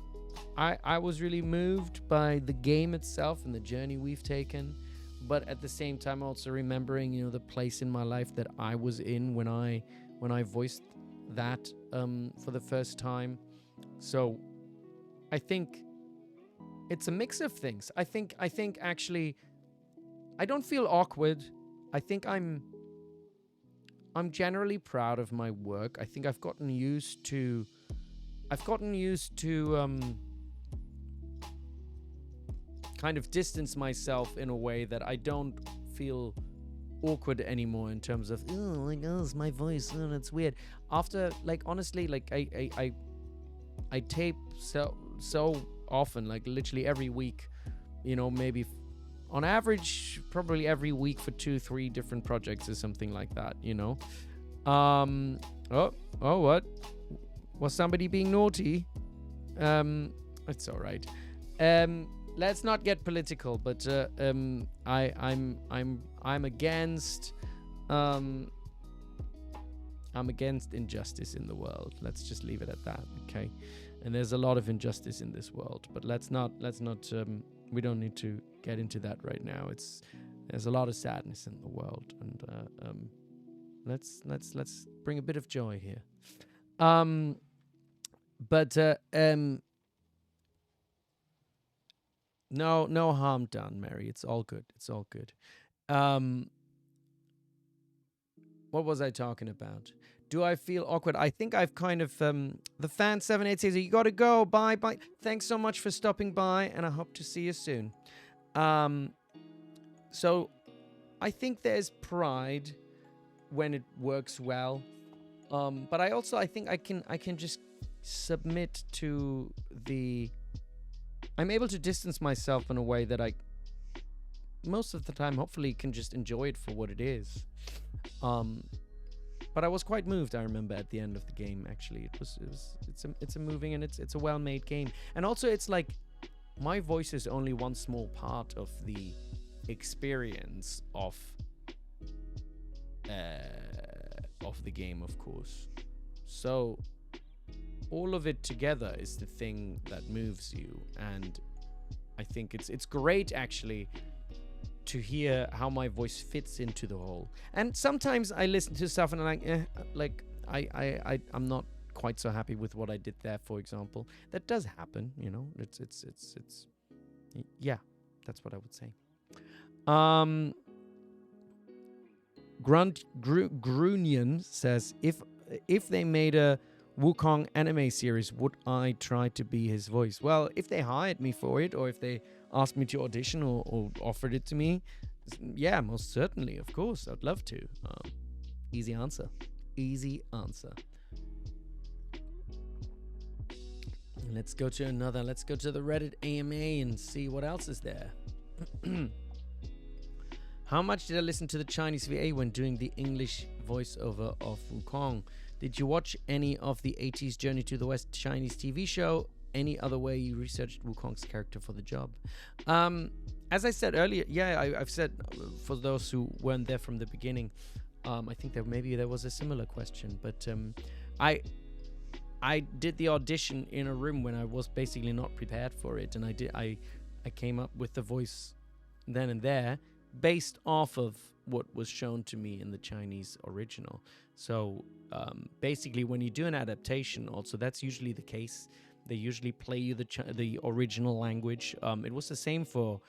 I was really moved by the game itself and the journey we've taken, but at the same time also remembering, you know, the place in my life that I was in when I voiced that for the first time. So I think it's a mix of things. I think actually I don't feel awkward. I think I'm generally proud of my work. I think I've gotten used to kind of distance myself in a way that I don't feel awkward anymore in terms of, oh, like, oh, it's my voice, oh, it's weird. After, like, honestly, like, I tape so often, like, literally every week, you know, maybe on average, probably every week for 2-3 different projects or something like that, you know. What? Was somebody being naughty? It's all right. Let's not get political, but I'm against injustice in the world. Let's just leave it at that, okay? And there's a lot of injustice in this world, but let's not we don't need to get into that right now. There's a lot of sadness in the world, and let's bring a bit of joy here. No harm done, Mary. It's all good. It's all good. What was I talking about? Do I feel awkward? I think I've kind of the fan 78 says you gotta go. Bye. Thanks so much for stopping by, and I hope to see you soon. So I think there's pride when it works well. But I think I can just submit to the. I'm able to distance myself in a way that I, most of the time, hopefully, can just enjoy it for what it is. But I was quite moved. I remember at the end of the game. Actually, it's a moving and it's a well-made game. And also, it's like my voice is only one small part of the experience of the game, of course. So all of it together is the thing that moves you, and I think it's great actually to hear how my voice fits into the whole. And sometimes I listen to stuff and I'm like, I'm not quite so happy with what I did there, for example. That does happen, you know. It's yeah, that's what I would say. Grunion says, if they made a Wukong anime series, would I try to be his voice? Well, if they hired me for it, or if they asked me to audition or offered it to me, yeah, most certainly, of course, I'd love to. Easy answer. Easy answer. Let's go to another. Let's go to the Reddit AMA and see what else is there. How much did I listen to the Chinese VA when doing the English voiceover of Wukong? Did you watch any of the 80s Journey to the West Chinese TV show? Any other way you researched Wukong's character for the job? As I said earlier, yeah, I've said for those who weren't there from the beginning, I think that maybe there was a similar question, but I did the audition in a room when I was basically not prepared for it, and I came up with the voice then and there, based off of what was shown to me in the Chinese original. So basically, when you do an adaptation, also that's usually the case. They usually play you the original language. It was the same for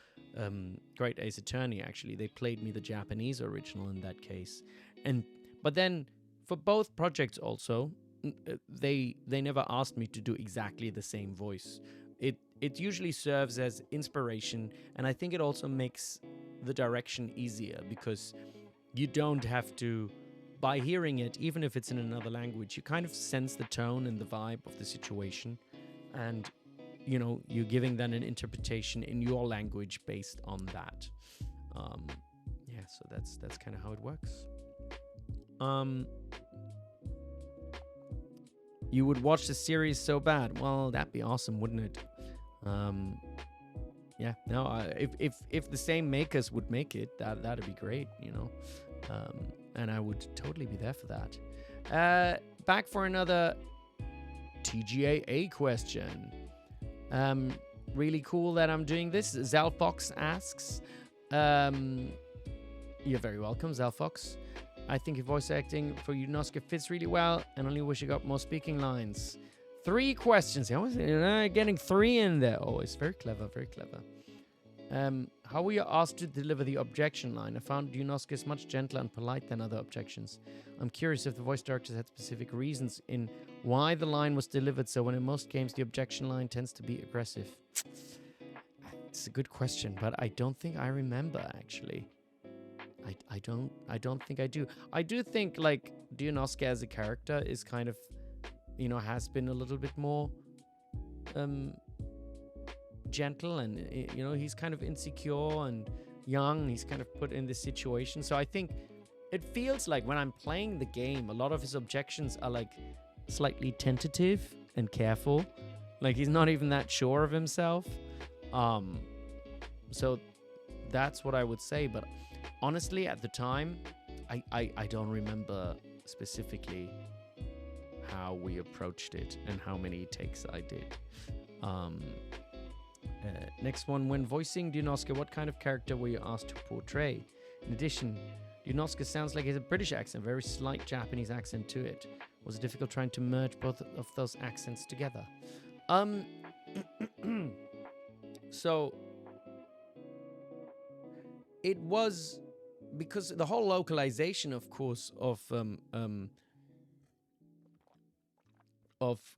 Great Ace Attorney. Actually, they played me the Japanese original in that case. But then for both projects, also they never asked me to do exactly the same voice. It usually serves as inspiration, and I think it also makes the direction easier, because you don't have to, by hearing it, even if it's in another language, you kind of sense the tone and the vibe of the situation, and you know, you're giving then an interpretation in your language based on that. Yeah, so that's kind of how it works. You would watch the series so bad? Well, that'd be awesome, wouldn't it? Yeah, no, if the same makers would make it, that'd be great, you know. And I would totally be there for that. Back for another TGAA question. Really cool that I'm doing this. Zalfox asks, you're very welcome, Zalfox. I think your voice acting for Ryunosuke fits really well, and only wish you got more speaking lines. 3 questions. I was getting 3 in there. Oh, it's very clever, very clever. How were you asked to deliver the objection line? I found Ryunosuke is much gentler and polite than other objections. I'm curious if the voice directors had specific reasons in why the line was delivered, so when in most games the objection line tends to be aggressive. It's a good question, but I don't think I remember, actually. I don't think I do. I do think, like, Ryunosuke as a character is kind of, you know, has been a little bit more gentle, and, you know, he's kind of insecure and young. He's kind of put in this situation. So I think it feels like when I'm playing the game, a lot of his objections are like slightly tentative and careful. Like he's not even that sure of himself. So that's what I would say. But honestly, at the time, I don't remember specifically how we approached it and how many takes I did. Next one, when voicing Ryunosuke, what kind of character were you asked to portray? In addition, Ryunosuke sounds like he has a British accent, very slight Japanese accent to it. Was it difficult trying to merge both of those accents together? So it was because the whole localization, of course, of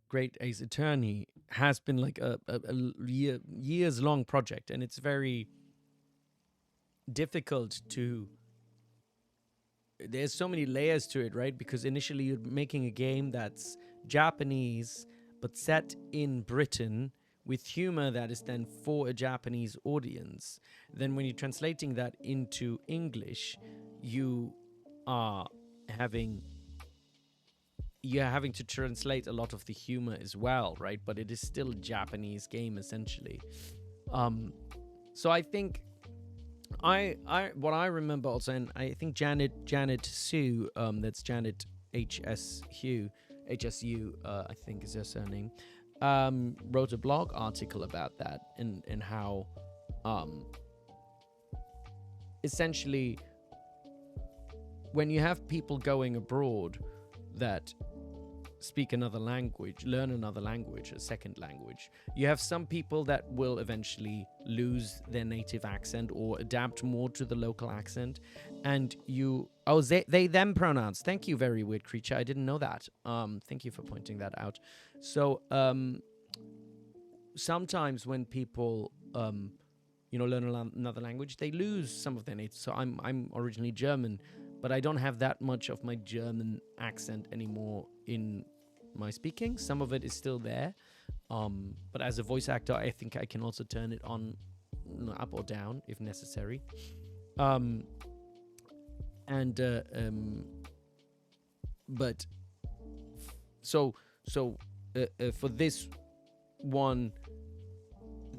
Great Ace Attorney has been like a years long project, and it's very difficult to. There's so many layers to it, right? Because initially you're making a game that's Japanese but set in Britain with humor that is then for a Japanese audience. Then when you're translating that into English, you are having you're having to translate a lot of the humor as well, right? But it is still a Japanese game essentially. So I think what I remember also, and I think Janet Sue, that's Janet HSU, I think is her surname, wrote a blog article about that and how essentially when you have people going abroad that speak another language, learn another language, a second language, you have some people that will eventually lose their native accent or adapt more to the local accent. And they them pronouns. Thank you, very weird creature. I didn't know that. Thank you for pointing that out. So sometimes when people learn another language, they lose some of their native. So I'm originally German, but I don't have that much of my German accent anymore in my speaking. Some of it is still there, but as a voice actor, I think I can also turn it on, up or down if necessary. But for this one,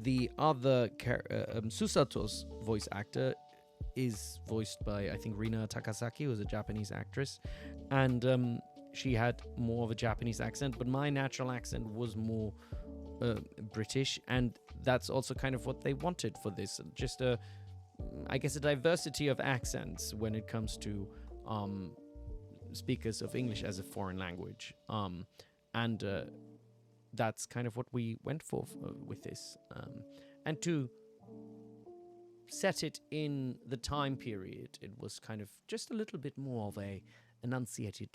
the other Susato's voice actor is voiced by, I think, Rina Takasaki, who's a Japanese actress, and she had more of a Japanese accent, but my natural accent was more British, and that's also kind of what they wanted for this. Just I guess a diversity of accents when it comes to speakers of English as a foreign language, and that's kind of what we went for with this, and to set it in the time period, it was kind of just a little bit more of a enunciated,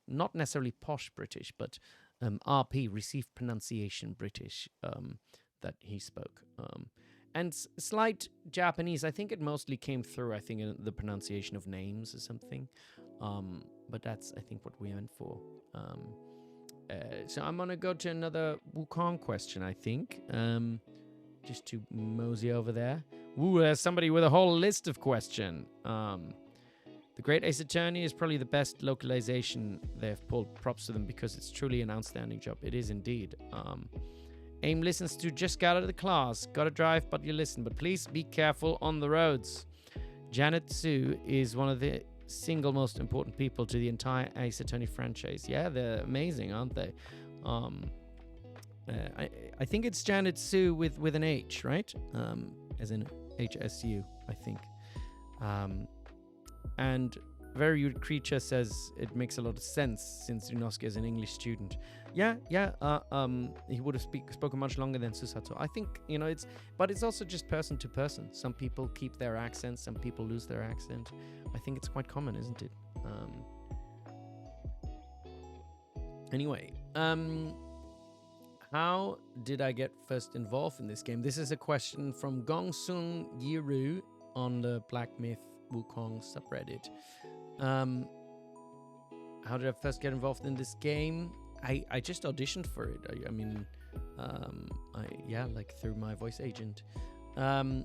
not necessarily posh British, but RP, received pronunciation British, that he spoke. And slight Japanese, I think it mostly came through, I think, in the pronunciation of names or something. But that's, I think, what we went for. So I'm going to go to another Wukong question, I think. Just to mosey over there. Ooh, there's somebody with a whole list of questions. The Great Ace Attorney is probably the best localization they've pulled. Props to them, because it's truly an outstanding job. It is indeed. AIM listens to Just Got Out of the Class. Gotta drive, but you listen. But please be careful on the roads. Janet Sue is one of the single most important people to the entire Ace Attorney franchise. Yeah, they're amazing, aren't they? I think it's Janet Sue with an H, right? As in HSU, I think. And Very Rude Creature says it makes a lot of sense since Ryunosuke is an English student. Yeah. He would have spoken much longer than Susato. I think, but it's also just person to person. Some people keep their accent, some people lose their accent. I think it's quite common, isn't it? Anyway, how did I get first involved in this game? This is a question from Gongsung Yiru on the Black Myth Wukong subreddit. How did I first get involved in this game? I just auditioned for it. I mean, through my voice agent. How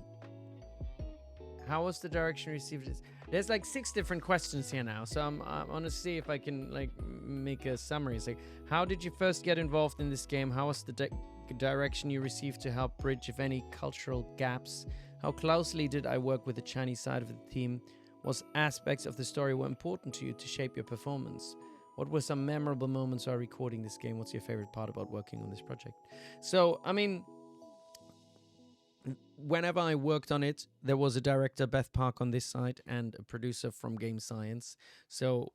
was the direction received? There's like 6 different questions here now, so I'm gonna see if I can make a summary. It's like, how did you first get involved in this game? How was the direction you received to help bridge, if any, cultural gaps? How closely did I work with the Chinese side of the team? What aspects of the story were important to you to shape your performance? What were some memorable moments while recording this game? What's your favorite part about working on this project? So, I mean, whenever I worked on it, there was a director, Beth Park, on this side, and a producer from Game Science. So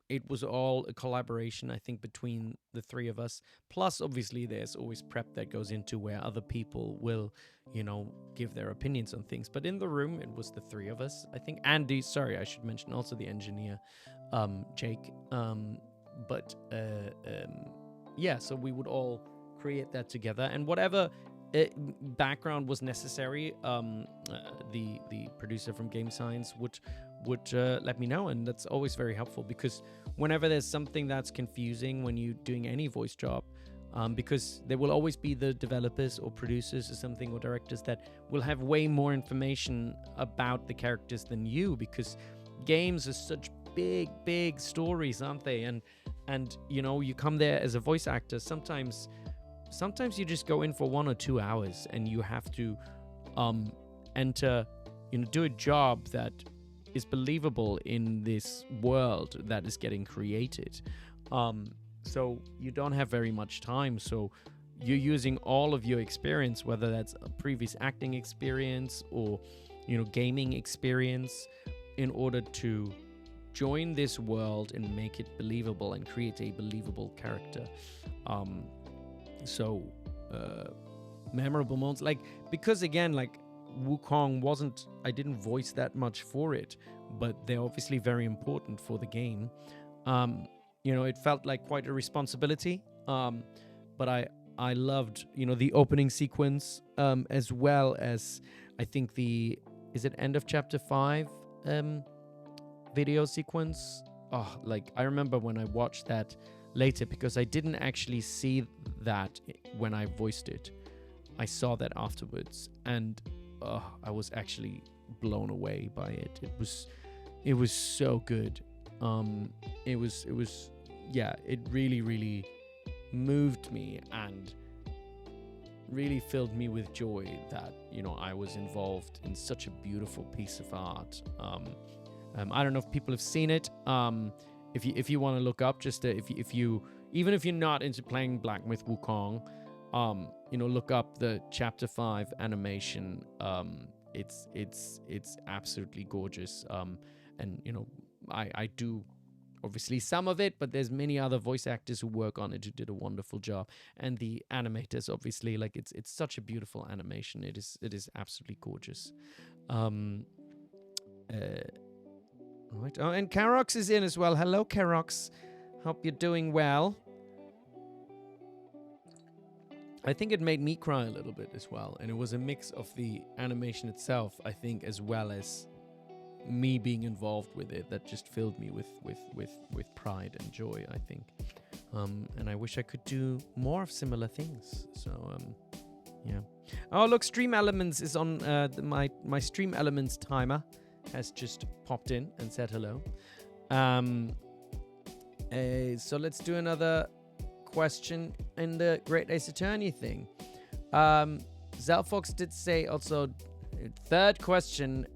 it was all a collaboration, I think, between the 3 of us. Plus, obviously, there's always prep that goes into where other people will, give their opinions on things. But in the room, it was the 3 of us. I think Andy, sorry, I should mention also the engineer, Jake. So we would all create that together. And whatever background was necessary, the producer from Game Science would let me know, and that's always very helpful, because whenever there's something that's confusing when you're doing any voice job, because there will always be the developers or producers or something, or directors that will have way more information about the characters than you, because games are such big stories, aren't they? And you know, you come there as a voice actor, sometimes you just go in for 1 or 2 hours, and you have to enter, you know, do a job that is believable in this world that is getting created. So you don't have very much time, so you're using all of your experience, whether that's a previous acting experience or, you know, gaming experience, in order to join this world and make it believable and create a believable character. So memorable moments, like, because again, like, Wukong I didn't voice that much for it, but they're obviously very important for the game. You know, it felt like quite a responsibility, but I loved, you know, the opening sequence, as well as, I think is it end of chapter 5 video sequence? Oh, like, I remember when I watched that later, because I didn't actually see that when I voiced it. I saw that afterwards, and I was actually blown away by it. It was so good. It was yeah, it really moved me and really filled me with joy that, you know, I was involved in such a beautiful piece of art. I don't know if people have seen it. If you want to look up, just if you even if you're not into playing Black Myth Wukong, you know, look up the chapter 5 animation. It's absolutely gorgeous. And you know, I do obviously some of it, but there's many other voice actors who work on it who did a wonderful job, and the animators, obviously, like, it's such a beautiful animation. It is absolutely gorgeous. Right. Oh, and Karox is in as well. Hello, Karox. Hope you're doing well. I think it made me cry a little bit as well, and it was a mix of the animation itself, I think, as well as me being involved with it, that just filled me with pride and joy, I think. And I wish I could do more of similar things. So yeah. Oh, look, Stream Elements is on. My Stream Elements timer has just popped in and said hello. So let's do another question in the Great Ace Attorney thing. Zelfox did say also, third question,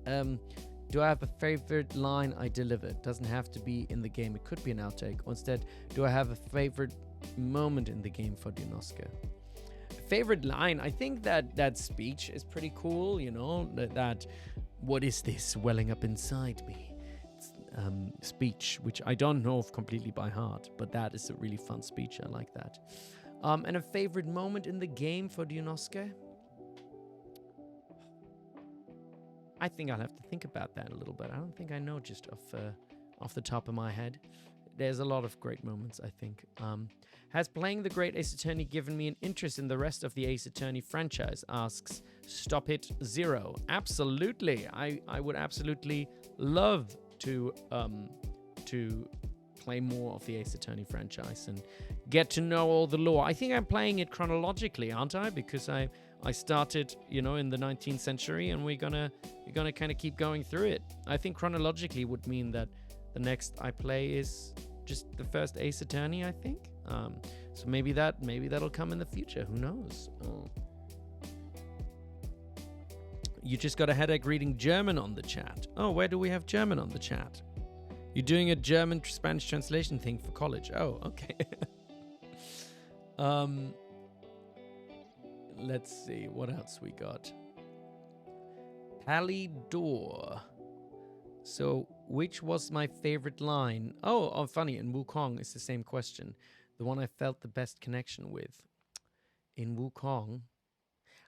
do I have a favorite line I delivered? Doesn't have to be in the game, it could be an outtake. Or instead, do I have a favorite moment in the game for Ryunosuke? Favorite line, I think that speech is pretty cool, you know, that what is this welling up inside me? Speech, which I don't know of completely by heart, but that is a really fun speech. I like that. And a favorite moment in the game for Ryunosuke? I think I'll have to think about that a little bit. I don't think I know just off the top of my head. There's a lot of great moments, I think. Has playing the Great Ace Attorney given me an interest in the rest of the Ace Attorney franchise? Asks Stop It Zero. Absolutely. I would absolutely love to play more of the Ace Attorney franchise and get to know all the lore. I think I'm playing it chronologically, aren't I? Because I started, you know, in the 19th century, and we're gonna kind of keep going through it. I think chronologically would mean that the next I play is just the first Ace Attorney, I think. So maybe that'll come in the future. Who knows? Oh. You just got a headache reading German on the chat. Oh, where do we have German on the chat? You're doing a German-Spanish translation thing for college. Oh, okay. Let's see. What else we got? Palidor. So, which was my favorite line? Oh, funny. In Wukong, it's the same question. The one I felt the best connection with. In Wukong.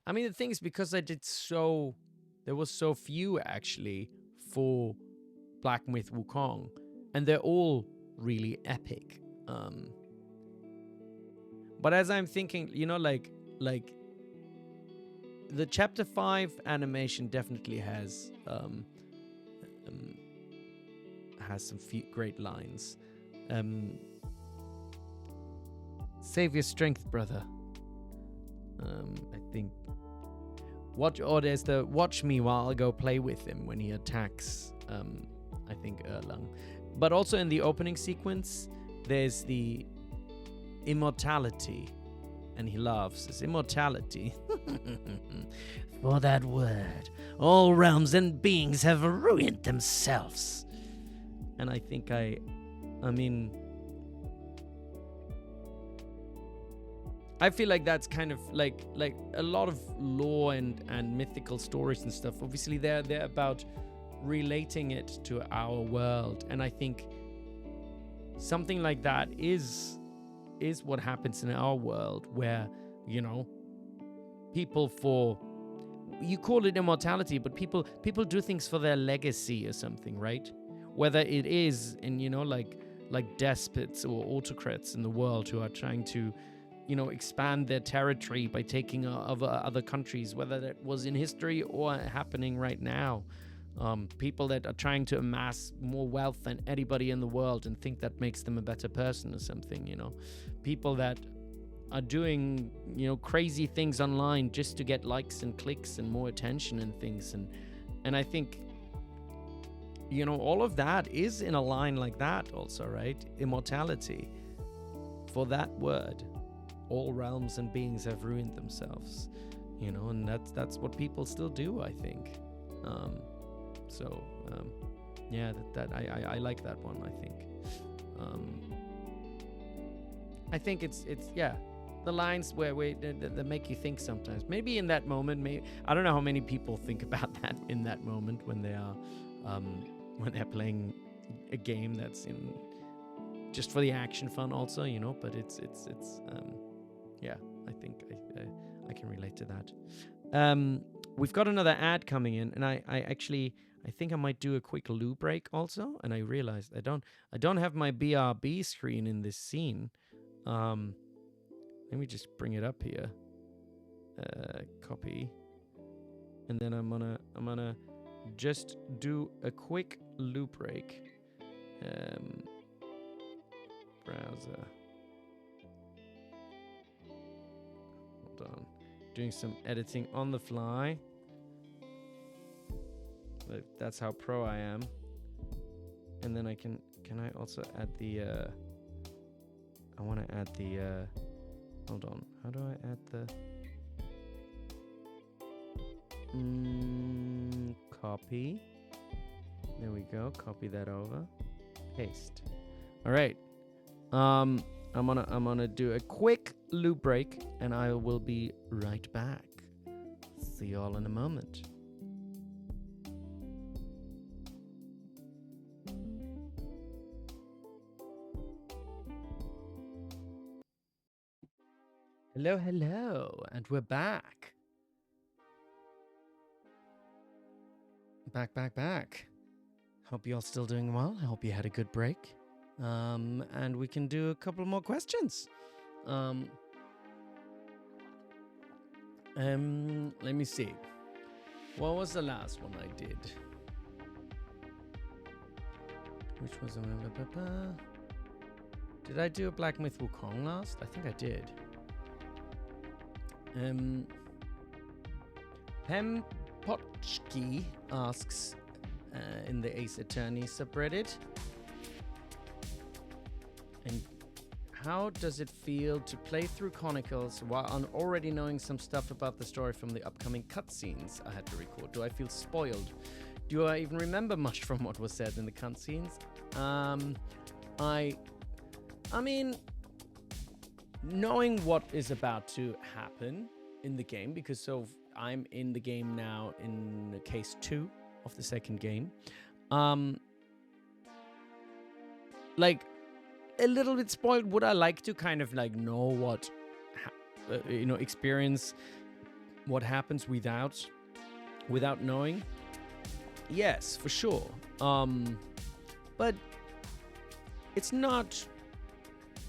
I mean, the thing is, because there was so few, actually, for Black Myth Wukong. And they're all really epic. But as I'm thinking, you know, like the chapter 5 animation definitely has some great lines. Save your strength, brother. I think there's the watch me while I go play with him when he attacks I think Erlang. But also in the opening sequence there's the immortality, and he laughs. It's immortality. For that word, all realms and beings have ruined themselves. And I think I mean, I feel like that's kind of like a lot of lore and mythical stories and stuff. Obviously, they're about relating it to our world, and I think something like that is what happens in our world, where, you know, you call it immortality, but people do things for their legacy or something, right? Whether it is in, you know, like despots or autocrats in the world who are trying to, you know, expand their territory by taking other countries, whether that was in history or happening right now. People that are trying to amass more wealth than anybody in the world and think that makes them a better person or something, you know. People that are doing, you know, crazy things online just to get likes and clicks and more attention and things. And I think, you know, all of that is in a line like that also, right? Immortality. For that word, all realms and beings have ruined themselves, you know, and that's what people still do, I think. Yeah, I like that one. I think it's yeah, the lines where that make you think sometimes. Maybe in that moment, I don't know how many people think about that in that moment when they are when they're playing a game that's in just for the action fun also, you know. But it's yeah, I think I can relate to that. We've got another ad coming in, and I think I might do a quick loo break also. And I realized I don't have my BRB screen in this scene. Let me just bring it up here. Copy, and then I'm gonna just do a quick loo break. Browser. Hold on. Doing some editing on the fly. But that's how pro I am. And then can I also add the I want to add the hold on. How do I add the copy? There we go. Copy that over. Paste. All right. I'm gonna do a quick loop break, and I will be right back. See you all in a moment. Hello, and we're back. Back. Hope you're all still doing well. I hope you had a good break. And we can do a couple more questions. Let me see. What was the last one I did? Which was did I do a Black Myth Wukong last? I think I did. Pem Potchki asks in the Ace Attorney subreddit, and how does it feel to play through Chronicles while already knowing some stuff about the story from the upcoming cutscenes I had to record? Do I feel spoiled? Do I even remember much from what was said in the cutscenes? I mean, knowing what is about to happen in the game, because I'm in the game now in case 2 of the second game. Like a little bit spoiled. Would I like to kind of like know what, experience what happens without knowing? Yes, for sure. But it's not.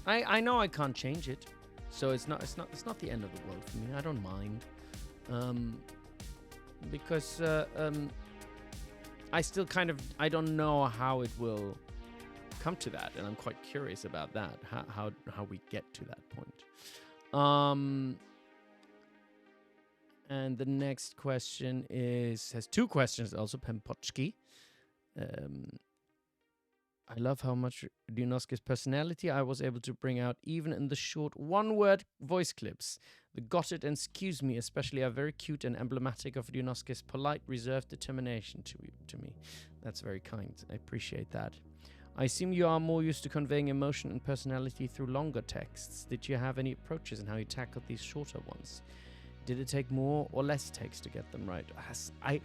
I know I can't change it, so it's not the end of the world for me. I don't mind. Because I still I don't know how it will come to that, and I'm quite curious about that, how we get to that point. And the next question has two questions also, Pempochki. I love how much Ryunosuke's personality I was able to bring out even in the short one-word voice clips. The got it and excuse me especially are very cute and emblematic of Ryunosuke's polite, reserved determination to me. That's very kind. I appreciate that. I assume you are more used to conveying emotion and personality through longer texts. Did you have any approaches in how you tackled these shorter ones? Did it take more or less takes to get them right? I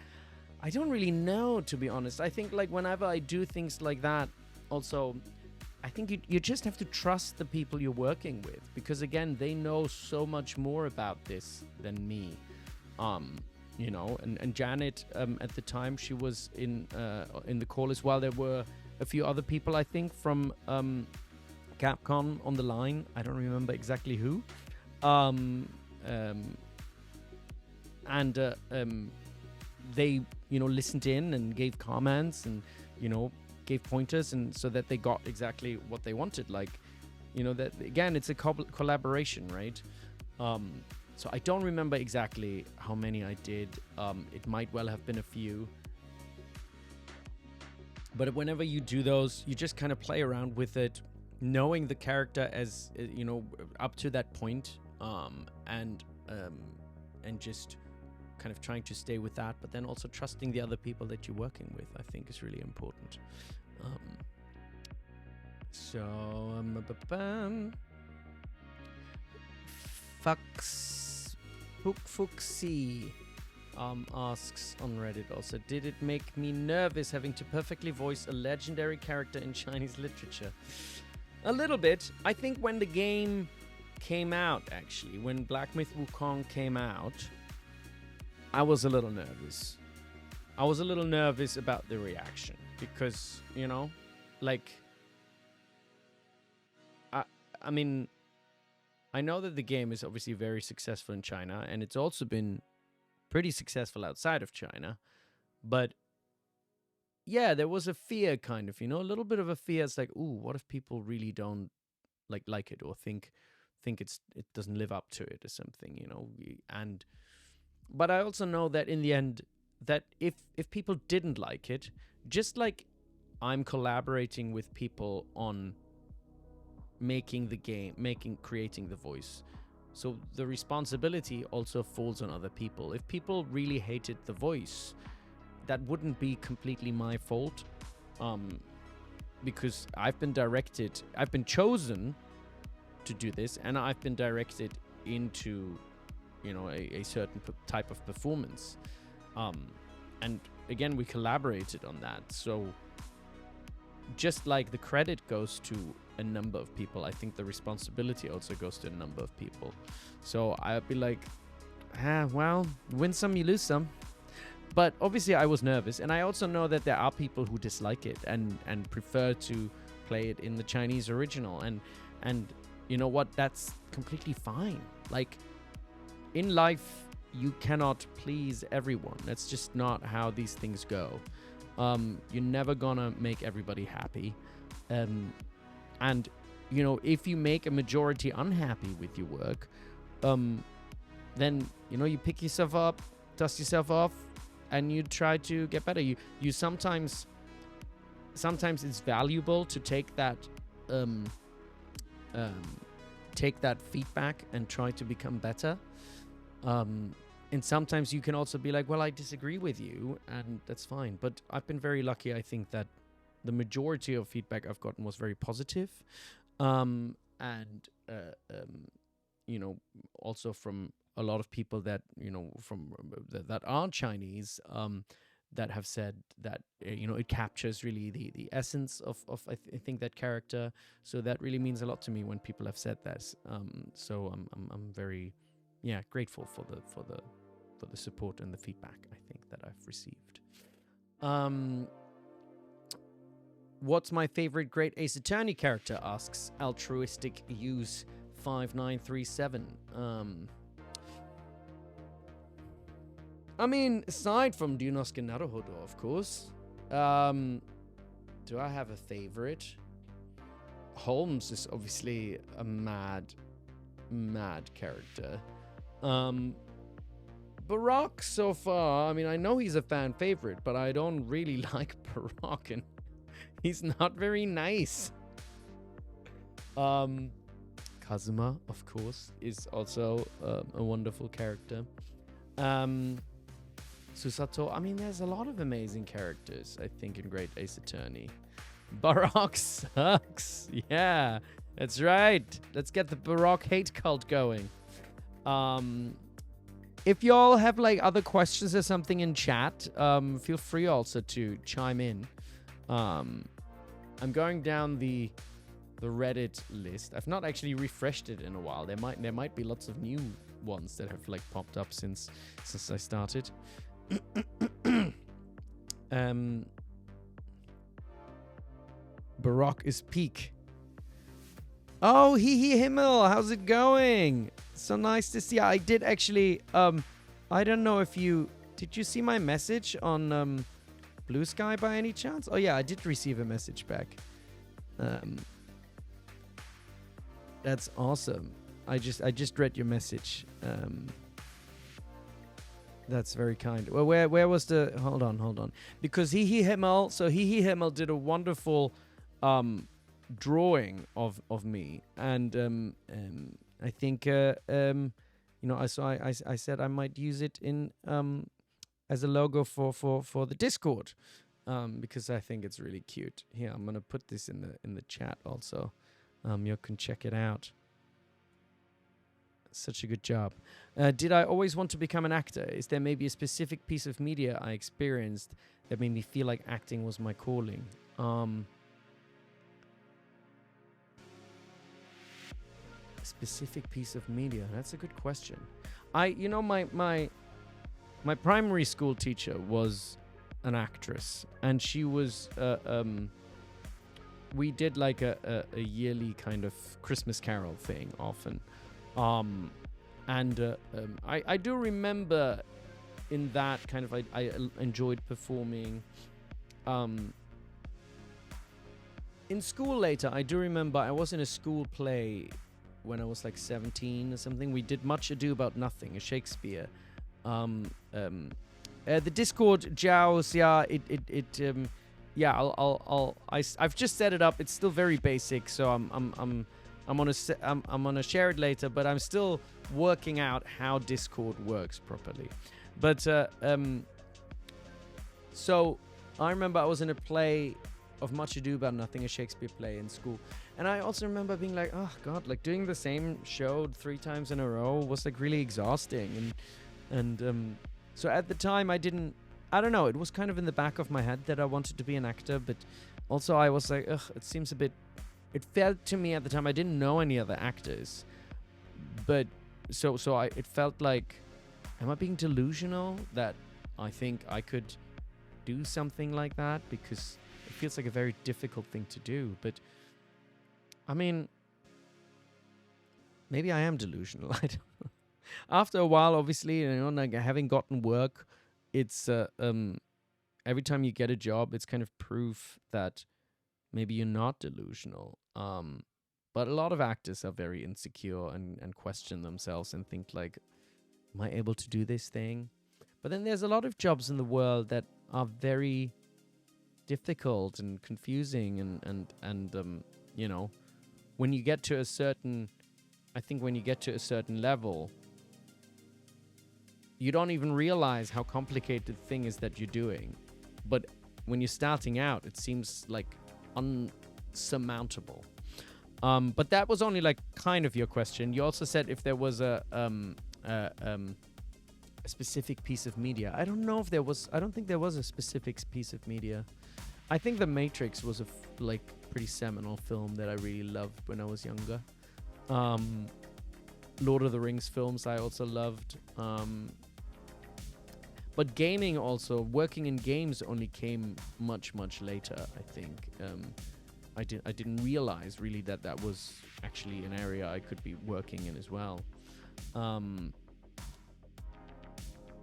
don't really know, to be honest. I think like whenever I do things like that, also, I think you just have to trust the people you're working with, because again, they know so much more about this than me. You know, and Janet at the time, she was in the call as well. There were a few other people, I think, from Capcom on the line. I don't remember exactly who. They, you know, listened in and gave comments and, you know, gave pointers, and so that they got exactly what they wanted. Like, you know, that again, it's a collaboration, right? So I don't remember exactly how many I did. It might well have been a few. But whenever you do those, you just kind of play around with it, knowing the character as, you know, up to that point, and just kind of trying to stay with that, but then also trusting the other people that you're working with, I think is really important. Fuxi asks on Reddit also, did it make me nervous having to perfectly voice a legendary character in Chinese literature? A little bit. I think when the game came out, actually, when Black Myth Wukong came out, I was a little nervous. I was a little nervous about the reaction because, you know, like, I mean, I know that the game is obviously very successful in China, and it's also been pretty successful outside of China. But yeah, there was a fear, kind of, you know, a little bit of a fear. It's like, ooh, what if people really don't like it, or think it doesn't live up to it or something, you know? But I also know that in the end, that if people didn't like it, just like I'm collaborating with people on making the game, creating the voice, so the responsibility also falls on other people. If people really hated the voice, that wouldn't be completely my fault, because I've been chosen to do this, and I've been directed into, you know, a certain type of performance, and again, we collaborated on that. So just like the credit goes to a number of people, I think the responsibility also goes to a number of people. So I'd be like, well, win some, you lose some. But obviously I was nervous, and I also know that there are people who dislike it and prefer to play it in the Chinese original, and you know what, that's completely fine. Like, in life, you cannot please everyone. That's just not how these things go. You're never gonna make everybody happy. And, you know, if you make a majority unhappy with your work, then, you know, you pick yourself up, dust yourself off, and you try to get better. You sometimes it's valuable to take that feedback and try to become better. And sometimes you can also be like, well, I disagree with you, and that's fine. But I've been very lucky. I think that the majority of feedback I've gotten was very positive. You know, also from a lot of people that, you know, that are Chinese, that have said that, you know, it captures really the essence of I think that character. So that really means a lot to me when people have said that. So I'm very, yeah, grateful for the support and the feedback I think that I've received. What's my favorite Great Ace Attorney character? Asks Altruistic Use 5937. I mean, aside from Ryunosuke Naruhodo, of course, do I have a favorite? Holmes is obviously a mad character. Barack so far, I mean, I know he's a fan favorite, but I don't really like Barack, and he's not very nice. Kazuma, of course, is also a wonderful character. Susato, I mean, there's a lot of amazing characters, I think, in Great Ace Attorney. Barack sucks. Yeah, that's right. Let's get the Barack hate cult going. If y'all have like other questions or something in chat, feel free also to chime in. I'm going down the Reddit list. I've not actually refreshed it in a while. There might be lots of new ones that have like popped up since I started. Barack is peak. Oh, hee Himmel, how's it going? So nice to see. I did actually. I don't know if did you see my message on Blue Sky by any chance? Oh yeah, I did receive a message back. That's awesome. I just read your message. That's very kind. Well, where was the... Hold on. Because Hee Himmel... So Hee Himmel did a wonderful drawing of me. And I think... I said I might use it in as a logo for the Discord. Because I think it's really cute. Here, I'm going to put this in the chat also. You can check it out. Such a good job. Did I always want to become an actor? Is there maybe a specific piece of media I experienced that made me feel like acting was my calling? A specific piece of media? That's a good question. My primary school teacher was an actress, and she was we did like a yearly kind of Christmas Carol thing often. I do remember in that kind of, I enjoyed performing. In school later, I do remember I was in a school play when I was like 17 or something. We did Much Ado About Nothing, a Shakespeare. The Discord, Jaws, yeah, I've just set it up. It's still very basic, so I'm gonna share it later, but I'm still working out how Discord works properly. But so I remember I was in a play of Much Ado About Nothing, a Shakespeare play in school, and I also remember being like, oh god, like doing the same show 3 times in a row was like really exhausting, and so at the time I don't know, it was kind of in the back of my head that I wanted to be an actor, but also I was like, ugh, it seems a bit. It felt to me at the time, I didn't know any other actors, but it felt like, am I being delusional that I think I could do something like that? Because it feels like a very difficult thing to do. But I mean, maybe I am delusional. I don't know. After a while, obviously, like having gotten work, it's every time you get a job, it's kind of proof that maybe you're not delusional. But a lot of actors are very insecure and question themselves and think like, am I able to do this thing? But then there's a lot of jobs in the world that are very difficult and confusing and when you get to a certain level, you don't even realize how complicated the thing is that you're doing. But when you're starting out, it seems like unsurmountable. But that was only like kind of your question. You also said if there was a specific piece of media. I don't know if there was. I don't think there was a specific piece of media. I think The Matrix was a pretty seminal film that I really loved when I was younger. Lord of the Rings films I also loved. But gaming also, working in games only came much, much later, I think. I didn't realize really that was actually an area I could be working in as well.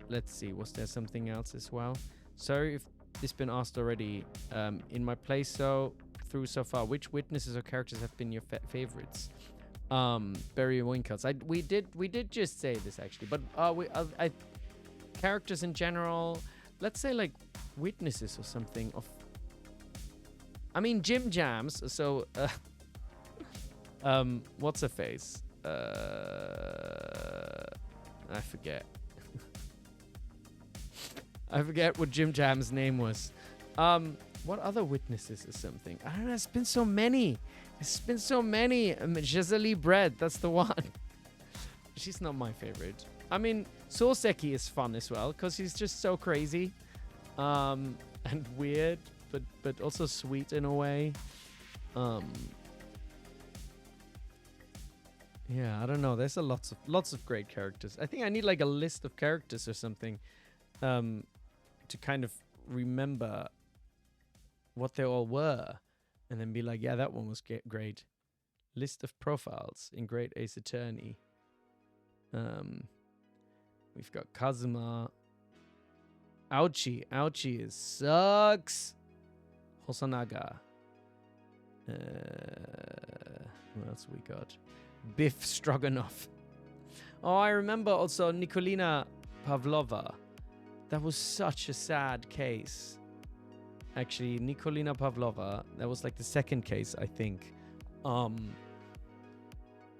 let's see, was there something else as well? Sorry if this been asked already. In my playthrough so far, which witnesses or characters have been your favorites? Barry Winkles. We did just say this actually, but characters in general. Let's say like witnesses or something of. I mean, Jim Jams. So, what's her face? I forget. I forget what Jim Jam's name was. What other witnesses or something? I don't know. There's been so many. Giselle Bread, that's the one. She's not my favorite. I mean, Soseki is fun as well because he's just so crazy, and weird, but also sweet in a way. Yeah, I don't know. There's lots of great characters. I think I need like a list of characters or something, to kind of remember what they all were, and then be like, yeah, that one was great. List of profiles in Great Ace Attorney. We've got Kazuma. Ouchie sucks. Hosanaga. What else we got? Biff Stroganoff. Oh, I remember also Nikolina Pavlova. That was such a sad case. Actually, Nikolina Pavlova, that was like the second case, I think.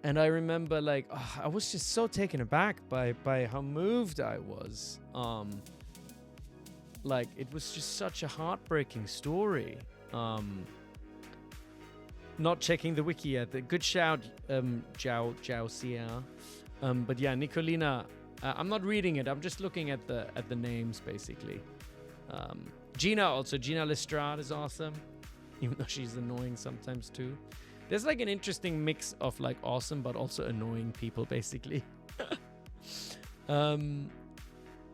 And I remember like, I was just so taken aback by how moved I was. Like, it was just such a heartbreaking story. Not checking the wiki yet. Good shout, Jiao Xia. But yeah, Nikolina. I'm not reading it. I'm just looking at the names basically. Gina Lestrade is awesome, even though she's annoying sometimes too. There's like an interesting mix of like awesome but also annoying people basically.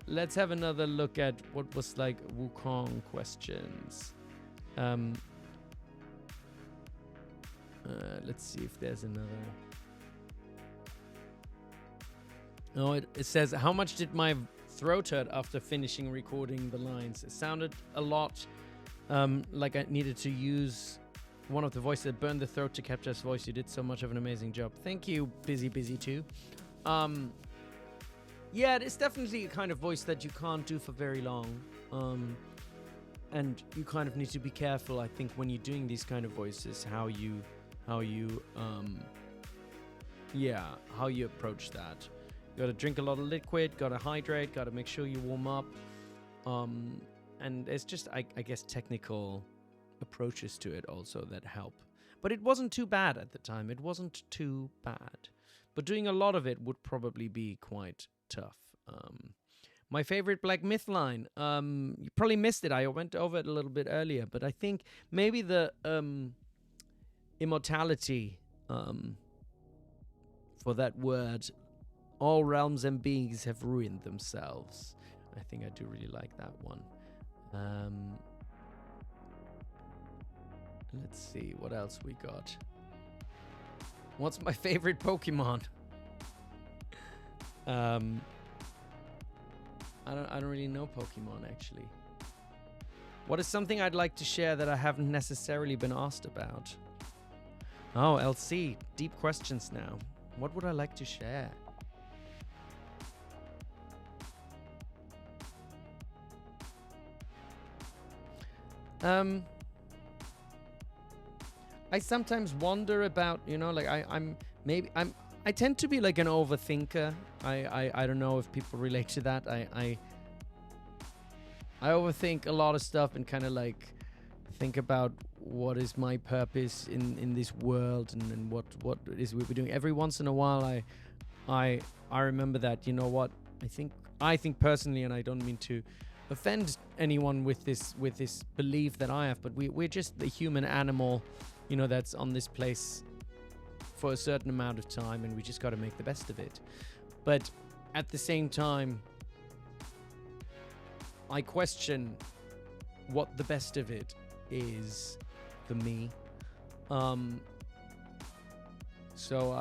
Let's have another look at what was like Wukong questions. Let's see if there's another. Oh, it says, how much did my throat hurt after finishing recording the lines? It sounded a lot like I needed to use one of the voices that burned the throat to capture his voice. You did so much of an amazing job. Thank you, Busy too. Yeah, it's definitely a kind of voice that you can't do for very long. And you kind of need to be careful, I think, when you're doing these kind of voices, how you approach that. You gotta drink a lot of liquid, gotta hydrate, gotta make sure you warm up. And it's just, I guess, technical approaches to it also that help. But it wasn't too bad at the time. It wasn't too bad. But doing a lot of it would probably be quite tough. My favorite Black Myth line. You probably missed it. I went over it a little bit earlier, but I think maybe the immortality for that word. All realms and beings have ruined themselves. I think I do really like that one. Let's see what else we got. What's my favorite Pokemon? I don't really know Pokemon actually. What is something I'd like to share that I haven't necessarily been asked about? Oh, LC, deep questions now. What would I like to share? I sometimes wonder about, like I tend to be like an overthinker. I don't know if people relate to that. I overthink a lot of stuff and kind of like think about what is my purpose in this world and what it is we're doing. Every once in a while I remember that, I think personally, and I don't mean to offend anyone with this belief that I have, but we're just the human animal, that's on this place for a certain amount of time, and we just got to make the best of it. But at the same time, I question what the best of it is for me. So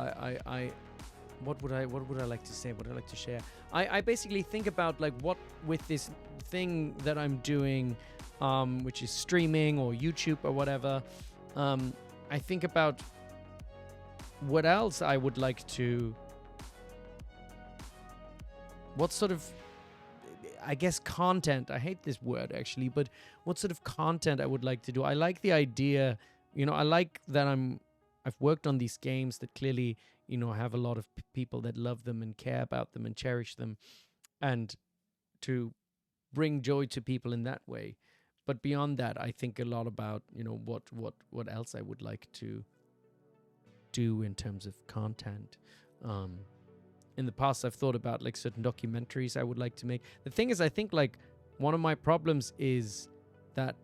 what would I like to say? What would I like to share? I basically think about like what with this thing that I'm doing, which is streaming or YouTube or whatever. I think about what else I would like to. What sort of, I guess, content. I hate this word actually, but what sort of content I would like to do. I like the idea, I like that I've worked on these games that clearly, have a lot of people that love them and care about them and cherish them, and to bring joy to people in that way. But beyond that, I think a lot about, what else I would like to do in terms of content. In the past, I've thought about like certain documentaries I would like to make. The thing is, I think like one of my problems is that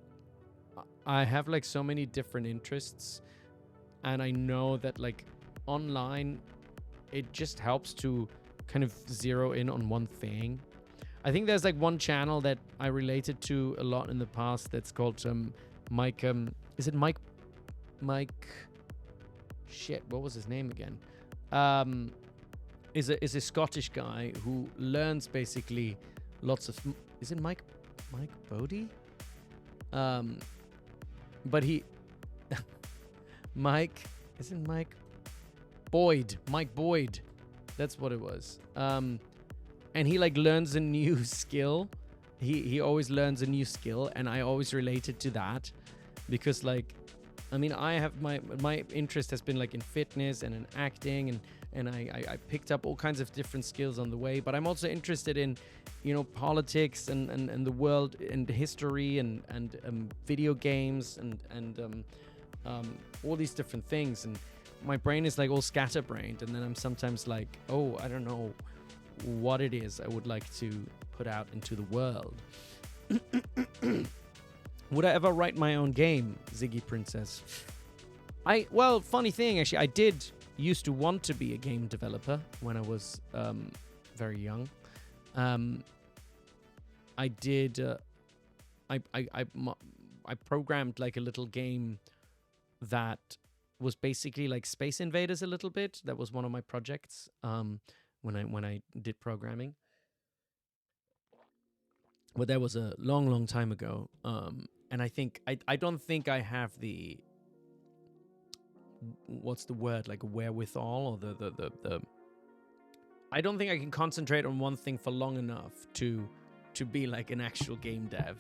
I have like so many different interests, and I know that like online, it just helps to kind of zero in on one thing. I think there's like one channel that I related to a lot in the past that's called Mike. Is it Mike? Shit, what was his name again? Is a Scottish guy who learns basically lots of. Is it Mike Bodie? But he Mike, isn't Mike Boyd? Mike Boyd, that's what it was. And he like learns a new skill. He always learns a new skill, and I always related to that because like, I mean, I have my interest has been like in fitness and in acting, and I picked up all kinds of different skills on the way. But I'm also interested in, politics and the world and history and video games and all these different things. And my brain is like all scatterbrained, and then I'm sometimes like, oh, I don't know what it is I would like to put out into the world. Would I ever write my own game, Ziggy Princess? Well, funny thing, actually, I did used to want to be a game developer when I was very young. I did. I programmed like a little game that was basically like Space Invaders a little bit. That was one of my projects when I did programming. But that was a long time ago. And I think I don't think I have the, what's the word, like wherewithal, or the I don't think I can concentrate on one thing for long enough to be like an actual game dev.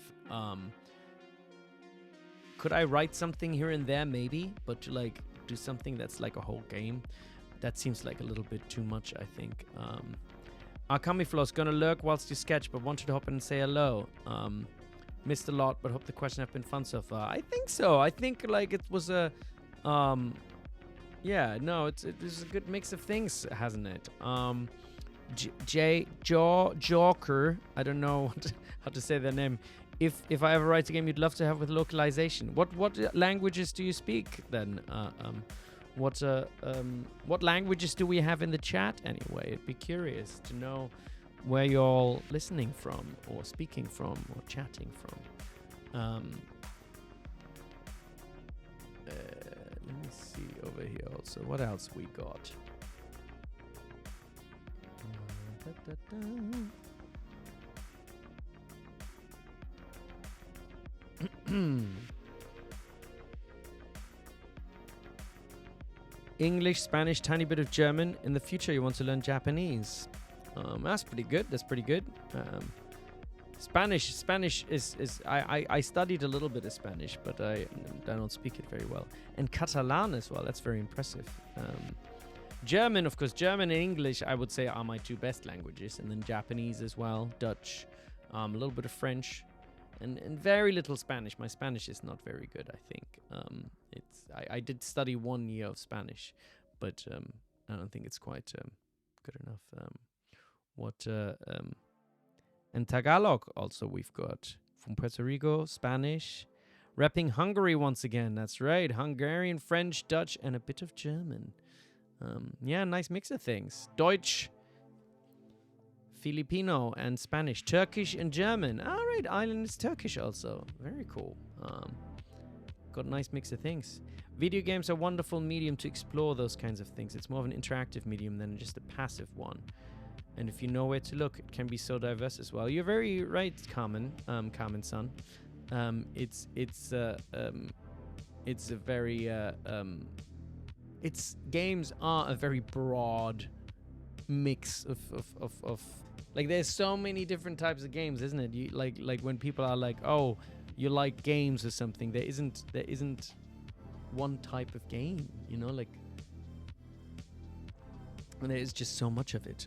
Could I write something here and there? Maybe, but to like do something that's like a whole game, that seems like a little bit too much, I think. Kamiflo's gonna lurk whilst you sketch, but wanted to hop in and say hello. Missed a lot, but hope the question have been fun so far. I think so. I think like it was a, yeah, no, it's a good mix of things, hasn't it? Joker, I don't know how to say their name. If I ever write a game you'd love to have with localization, what languages do you speak then? What languages do we have in the chat anyway? I'd be curious to know where you're all listening from, or speaking from, or chatting from. Let me see over here also. What else we got? English, Spanish, tiny bit of German. In the future, you want to learn Japanese. That's pretty good. That's pretty good. Spanish is I studied a little bit of Spanish, but I don't speak it very well. And Catalan as well. That's very impressive. German, of course. German and English, I would say, are my two best languages. And then Japanese as well. Dutch. A little bit of French. And very little Spanish. My Spanish is not very good, I think. I did study 1 year of Spanish, but I don't think it's quite good enough. And Tagalog also we've got from Puerto Rico, Spanish, rapping Hungary once again. That's right, Hungarian, French, Dutch, and a bit of German. Yeah, nice mix of things. Deutsch, Filipino, and Spanish, Turkish, and German. All right, Island is Turkish also. Very cool. got a nice mix of things. Video games are a wonderful medium to explore those kinds of things. It's more of an interactive medium than just a passive one. And if you know where to look, it can be so diverse as well. You're very right, Carmen, Carmen-san. It's a very games are a very broad mix of like, there's so many different types of games, isn't it? You like when people are like, oh, you like games or something, there isn't one type of game, you know, like, and there is just so much of it.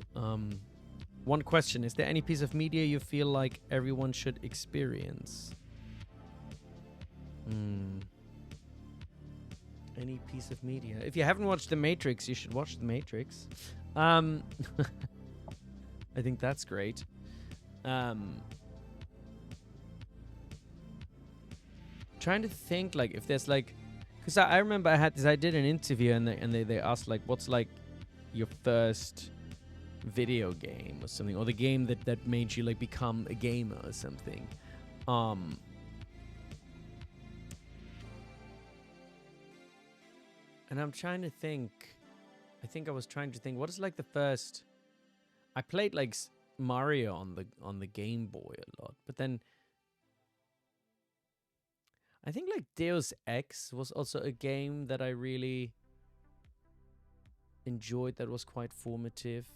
One question: is there any piece of media you feel like everyone should experience? Any piece of media. If you haven't watched The Matrix, you should watch The Matrix. I think that's great. Trying to think, like, if there's like, because I remember I did an interview and they asked, like, what's like your first video game or something, or the game that made you like become a gamer or something. And I'm trying to think. I think I was trying to think, what is like the first. I played like Mario on the Game Boy a lot, but then I think like Deus Ex was also a game that I really enjoyed, that was quite formative.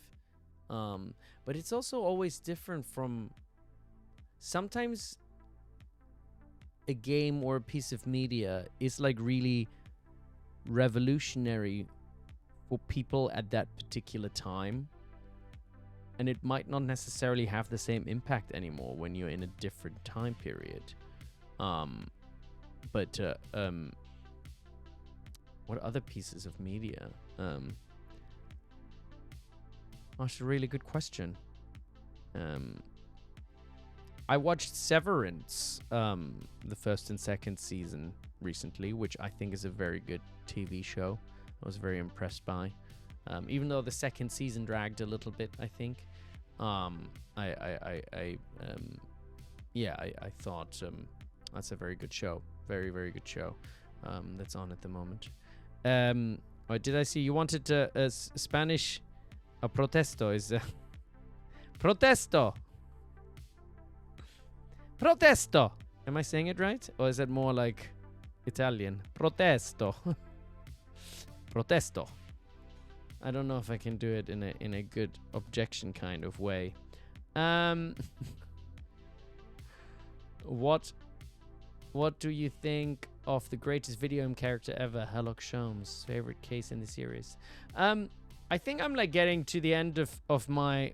But it's also always different from, sometimes a game or a piece of media is like really revolutionary for people at that particular time, and it might not necessarily have the same impact anymore when you're in a different time period. But what other pieces of media? That's a really good question. I watched Severance, the first and second season recently, which I think is a very good TV show. I was very impressed by, even though the second season dragged a little bit. I think, I thought that's a very good show, very very good show, that's on at the moment. Did I see you wanted Spanish? A protesto is protesto. Protesto. Am I saying it right? Or is it more like Italian? Protesto. Protesto. I don't know if I can do it in a good objection kind of way. What do you think of the greatest video game character ever, Herlock Sholmes' favorite case in the series? I think I'm like getting to the end of my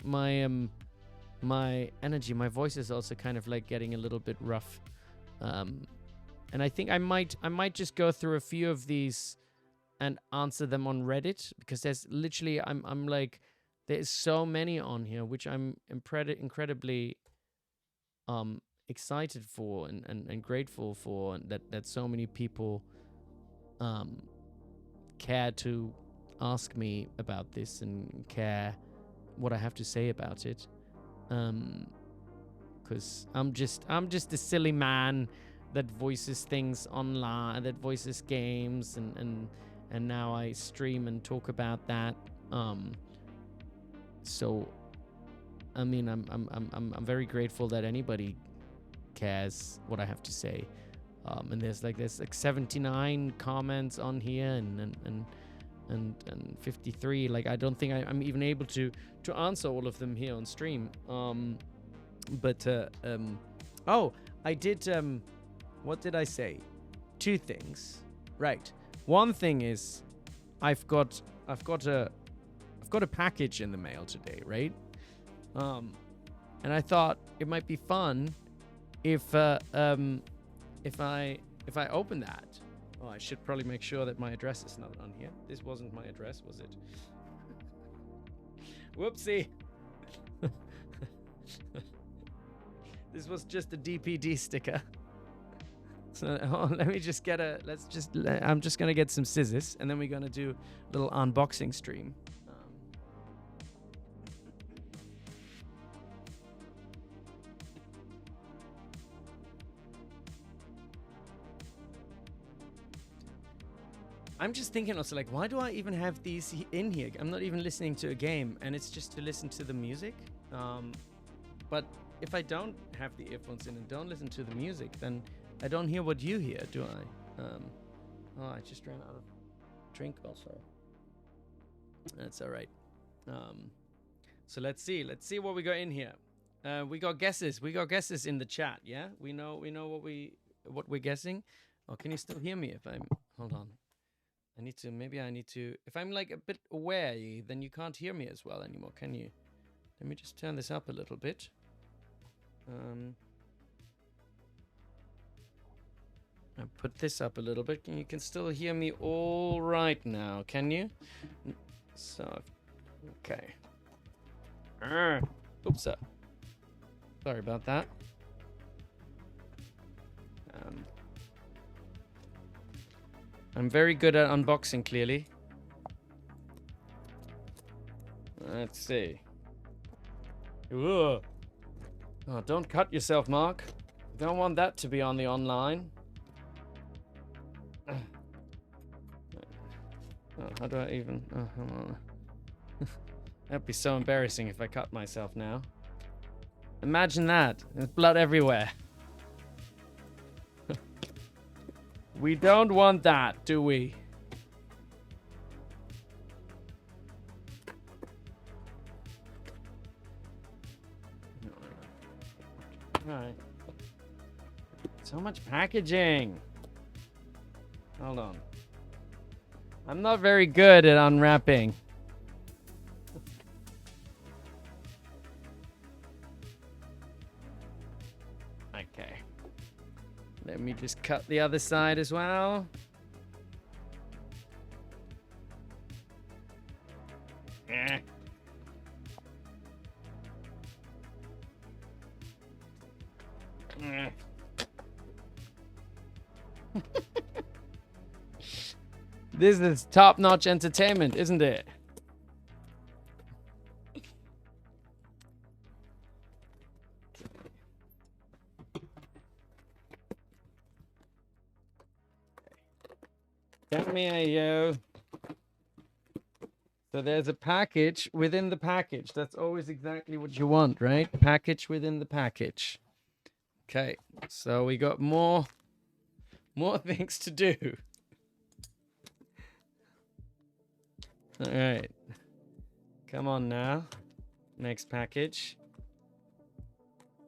energy. My voice is also kind of like getting a little bit rough, and I think I might just go through a few of these and answer them on Reddit, because there's literally I'm like, there's so many on here, which I'm incredibly excited for and grateful for, and that so many people care to ask me about this and care what I have to say about it, because I'm just a silly man that voices things online, that voices games, and now I stream and talk about that. So I mean, I'm very grateful that anybody cares what I have to say, and there's like 79 comments on here and 53. Like, I don't think I'm even able to answer all of them here on stream. I did. What did I say? Two things. Right. One thing is, I've got a package in the mail today, right? And I thought it might be fun if I open that. Oh, I should probably make sure that my address is not on here. This wasn't my address, was it? Whoopsie. This was just a DPD sticker. So let me just get I'm just going to get some scissors, and then we're going to do a little unboxing stream. I'm just thinking also, like, why do I even have these in here? I'm not even listening to a game, and it's just to listen to the music. But if I don't have the earphones in and don't listen to the music, then I don't hear what you hear, do I? Oh, I just ran out of drink also. That's all right. So let's see what we got in here. We got guesses in the chat. Yeah, we know what we're guessing. Oh, can you still hear me? If I'm, hold on, maybe I need to, if I'm like a bit away, then you can't hear me as well anymore, can you? Let me just turn this up a little bit. I put this up a little bit, and you can still hear me all right now, can you? So, okay. Oops. Sorry about that. I'm very good at unboxing, clearly. Let's see. Ugh. Oh, don't cut yourself, Mark. You don't want that to be on the online. Oh, how do I even... Oh, hold on. That'd be so embarrassing if I cut myself now. Imagine that. There's blood everywhere. We don't want that, do we? Alright. So much packaging. Hold on. I'm not very good at unwrapping. Okay. Let me just cut the other side as well. Eh. This is top-notch entertainment, isn't it? Tell me, Ayo. So there's a package within the package. That's always exactly what you want, right? Package within the package. Okay, so we got more things to do. All right. Come on now. Next package.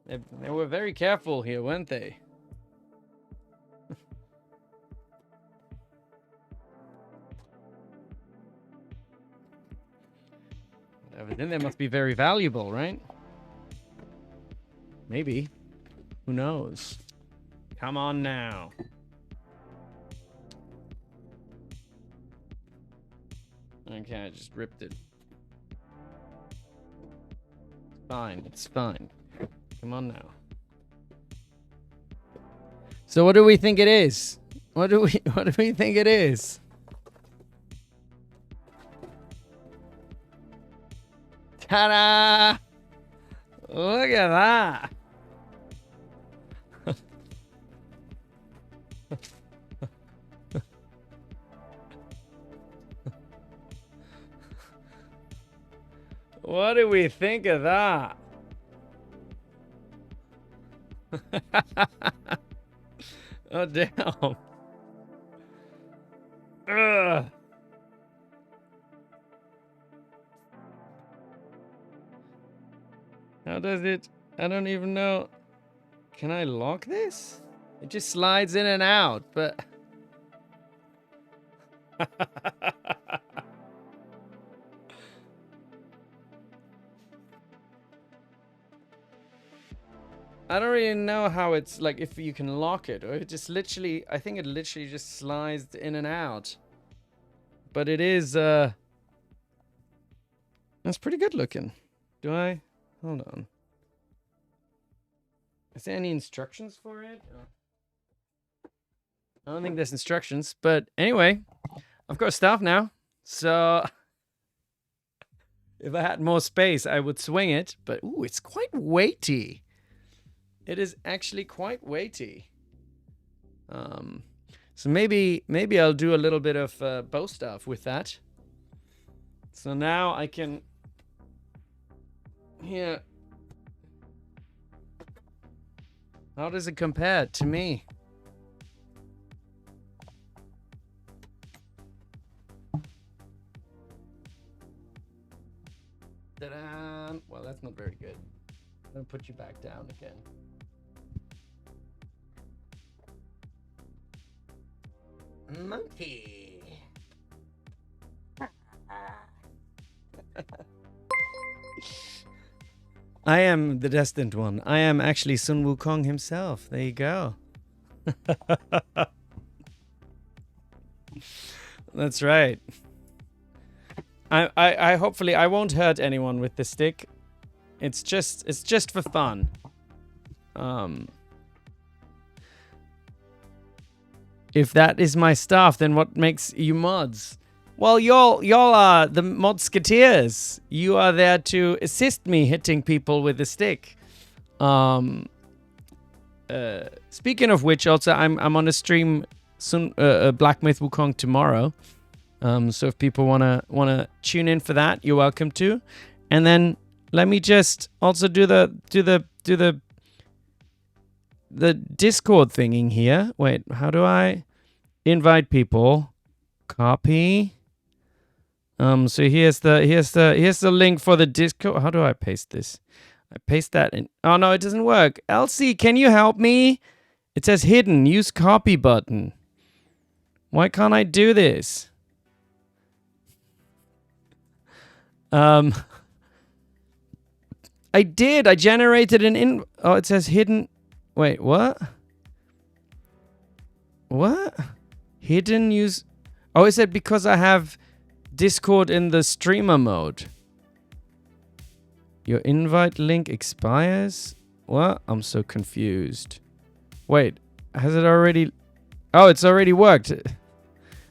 They were very careful here, weren't they? Then they must be very valuable, right? Maybe. Who knows? Come on now. Okay, I just ripped it. It's fine. It's fine. Come on now. So what do we think it is? What do we think it is? Ta-da! Look at that. What do we think of that? Oh, damn. Ugh. How does it? I don't even know. Can I lock this? It just slides in and out, but... I don't really know how it's like, if you can lock it, or it just literally, I think it literally just slides in and out. But it is, that's pretty good looking. Do I? Hold on. Is there any instructions for it? I don't think there's instructions, but anyway, I've got stuff now. So if I had more space, I would swing it, but ooh, it's quite weighty. It is actually quite weighty. So maybe I'll do a little bit of bow stuff with that. So now I can here. How does it compare to me? Ta-da! Well, that's not very good. I'm gonna put you back down again. Monkey. I am the destined one. I am actually Sun Wukong himself. There you go. That's right. I hopefully I won't hurt anyone with the stick. It's just for fun. If that is my staff, then what makes you mods? Well, y'all are the modsketeers. You are there to assist me hitting people with the stick. Speaking of which, also I'm on a stream soon, Black Myth Wukong tomorrow. So if people wanna tune in for that, you're welcome to. And then let me just also do the Discord thinging here. Wait, how do I invite people? Copy. So here's the link for the Discord. How do I paste this? I paste that in. Oh no, it doesn't work. Elsie, can you help me? It says hidden. Use copy button. Why can't I do this? I did. I generated an Oh, it says hidden. Wait, what? What? Hidden use. Oh, is it because I have Discord in the streamer mode? Your invite link expires? What? I'm so confused. Wait, has it already? Oh, it's already worked.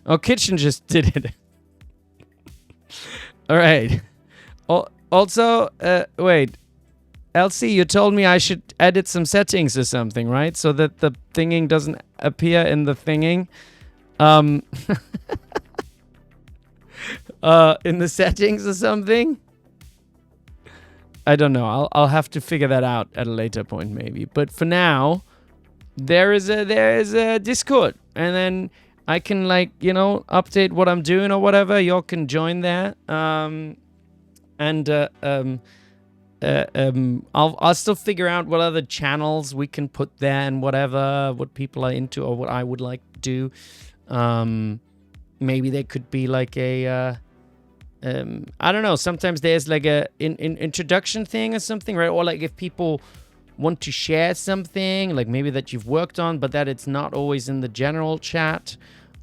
Oh, Kitchen just did it. All right. Also, wait. Elsie, you told me I should edit some settings or something, right? So that the thinging doesn't appear in the thinging. In the settings or something? I don't know. I'll have to figure that out at a later point maybe. But for now, there is a Discord, and then I can update what I'm doing or whatever. Y'all can join there. I'll still figure out what other channels we can put there and whatever, what people are into or what I would like to do. Maybe there could be like a I don't know. Sometimes there's like a introduction thing or something, right? Or like if people want to share something, like maybe that you've worked on, but that it's not always in the general chat.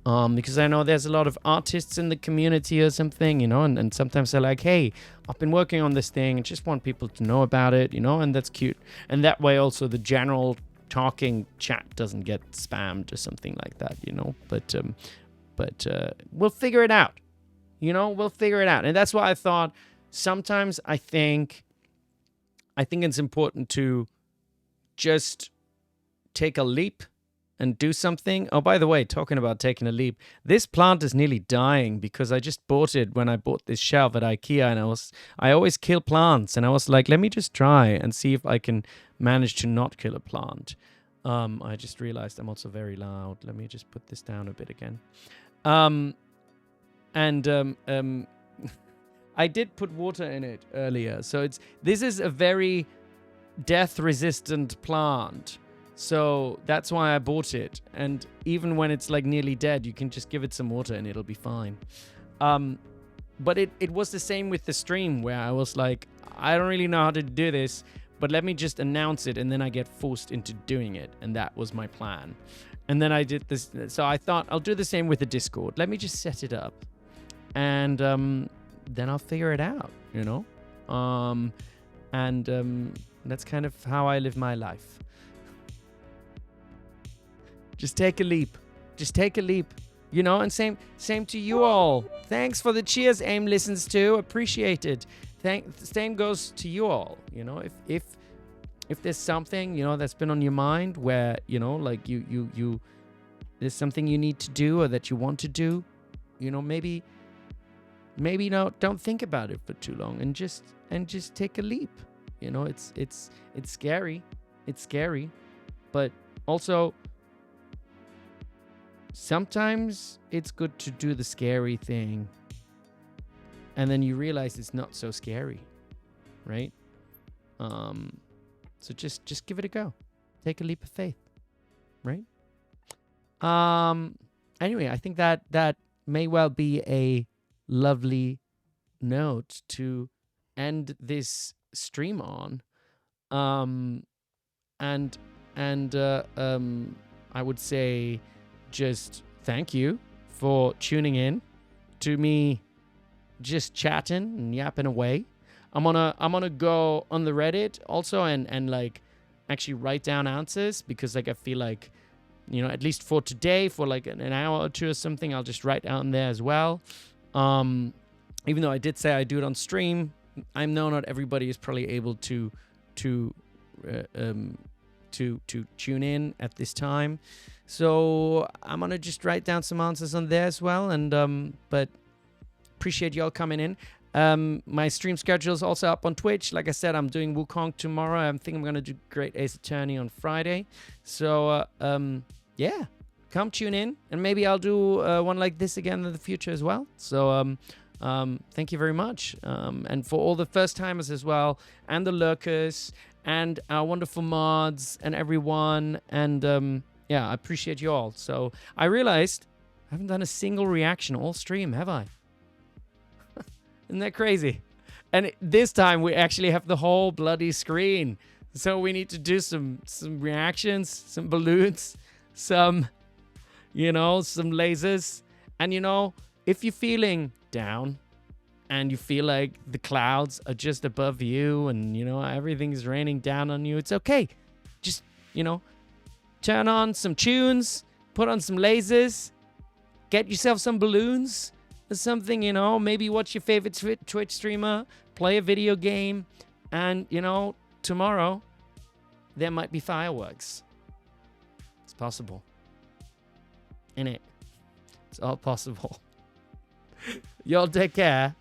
Because I know there's a lot of artists in the community or something, and sometimes they're like, hey, I've been working on this thing and just want people to know about it, and that's cute. And that way also the general talking chat doesn't get spammed or something like that, But we'll figure it out. We'll figure it out. And that's why I thought sometimes I think it's important to just take a leap and do something. Oh, by the way, talking about taking a leap, this plant is nearly dying because I just bought it when I bought this shelf at IKEA, and I always kill plants, and I was like, let me just try and see if I can manage to not kill a plant. I just realized I'm also very loud. Let me just put this down a bit again. I did put water in it earlier, so this is a very death-resistant plant. So that's why I bought it. And even when it's like nearly dead, you can just give it some water and it'll be fine. But it was the same with the stream where I was like, I don't really know how to do this, but let me just announce it and then I get forced into doing it. And that was my plan. And then I did this. So I thought I'll do the same with the Discord. Let me just set it up. And then I'll figure it out, that's kind of how I live my life. Just take a leap. Just take a leap. And same to you all. Thanks for the cheers AIM listens to. Appreciate it. Same goes to you all. If there's something, that's been on your mind where, like you there's something you need to do or that you want to do, you know, maybe don't think about it for too long and just take a leap. You know, it's scary. It's scary, but also sometimes it's good to do the scary thing and then you realize it's not so scary, right? So just give it a go. Take a leap of faith, right? Anyway, I think that may well be a lovely note to end this stream on. And I would say just thank you for tuning in to me just chatting and yapping away. I'm gonna go on the Reddit also and like actually write down answers, because like I feel like, you know, at least for today, for like an hour or two or something, I'll just write down there as well. Even though I did say I do it on stream, I know not everybody is probably able to tune in at this time. So I'm gonna just write down some answers on there as well. And but appreciate y'all coming in. My stream schedule is also up on Twitch. Like I said, I'm doing Wukong tomorrow. I think I'm gonna do Great Ace Attorney on Friday. So yeah, come tune in, and maybe I'll do one like this again in the future as well. So thank you very much, and for all the first timers as well, and the lurkers, and our wonderful mods, and everyone. And yeah, I appreciate you all. So I realized I haven't done a single reaction all stream, have I? Isn't that crazy? And this time we actually have the whole bloody screen. So we need to do some reactions, some balloons, some, you know, some lasers. And, you know, if you're feeling down and you feel like the clouds are just above you and, you know, everything's raining down on you, it's okay. Just, you know, turn on some tunes, put on some lasers, get yourself some balloons or something, you know, maybe watch your favorite Twitch streamer, play a video game, and, you know, tomorrow there might be fireworks. It's possible. Innit? It's all possible. Y'all take care.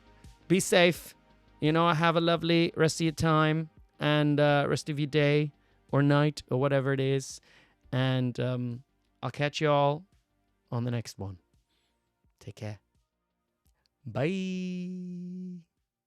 Be safe. You know, have a lovely rest of your time and rest of your day or night or whatever it is. And I'll catch y'all on the next one. Take care. Bye.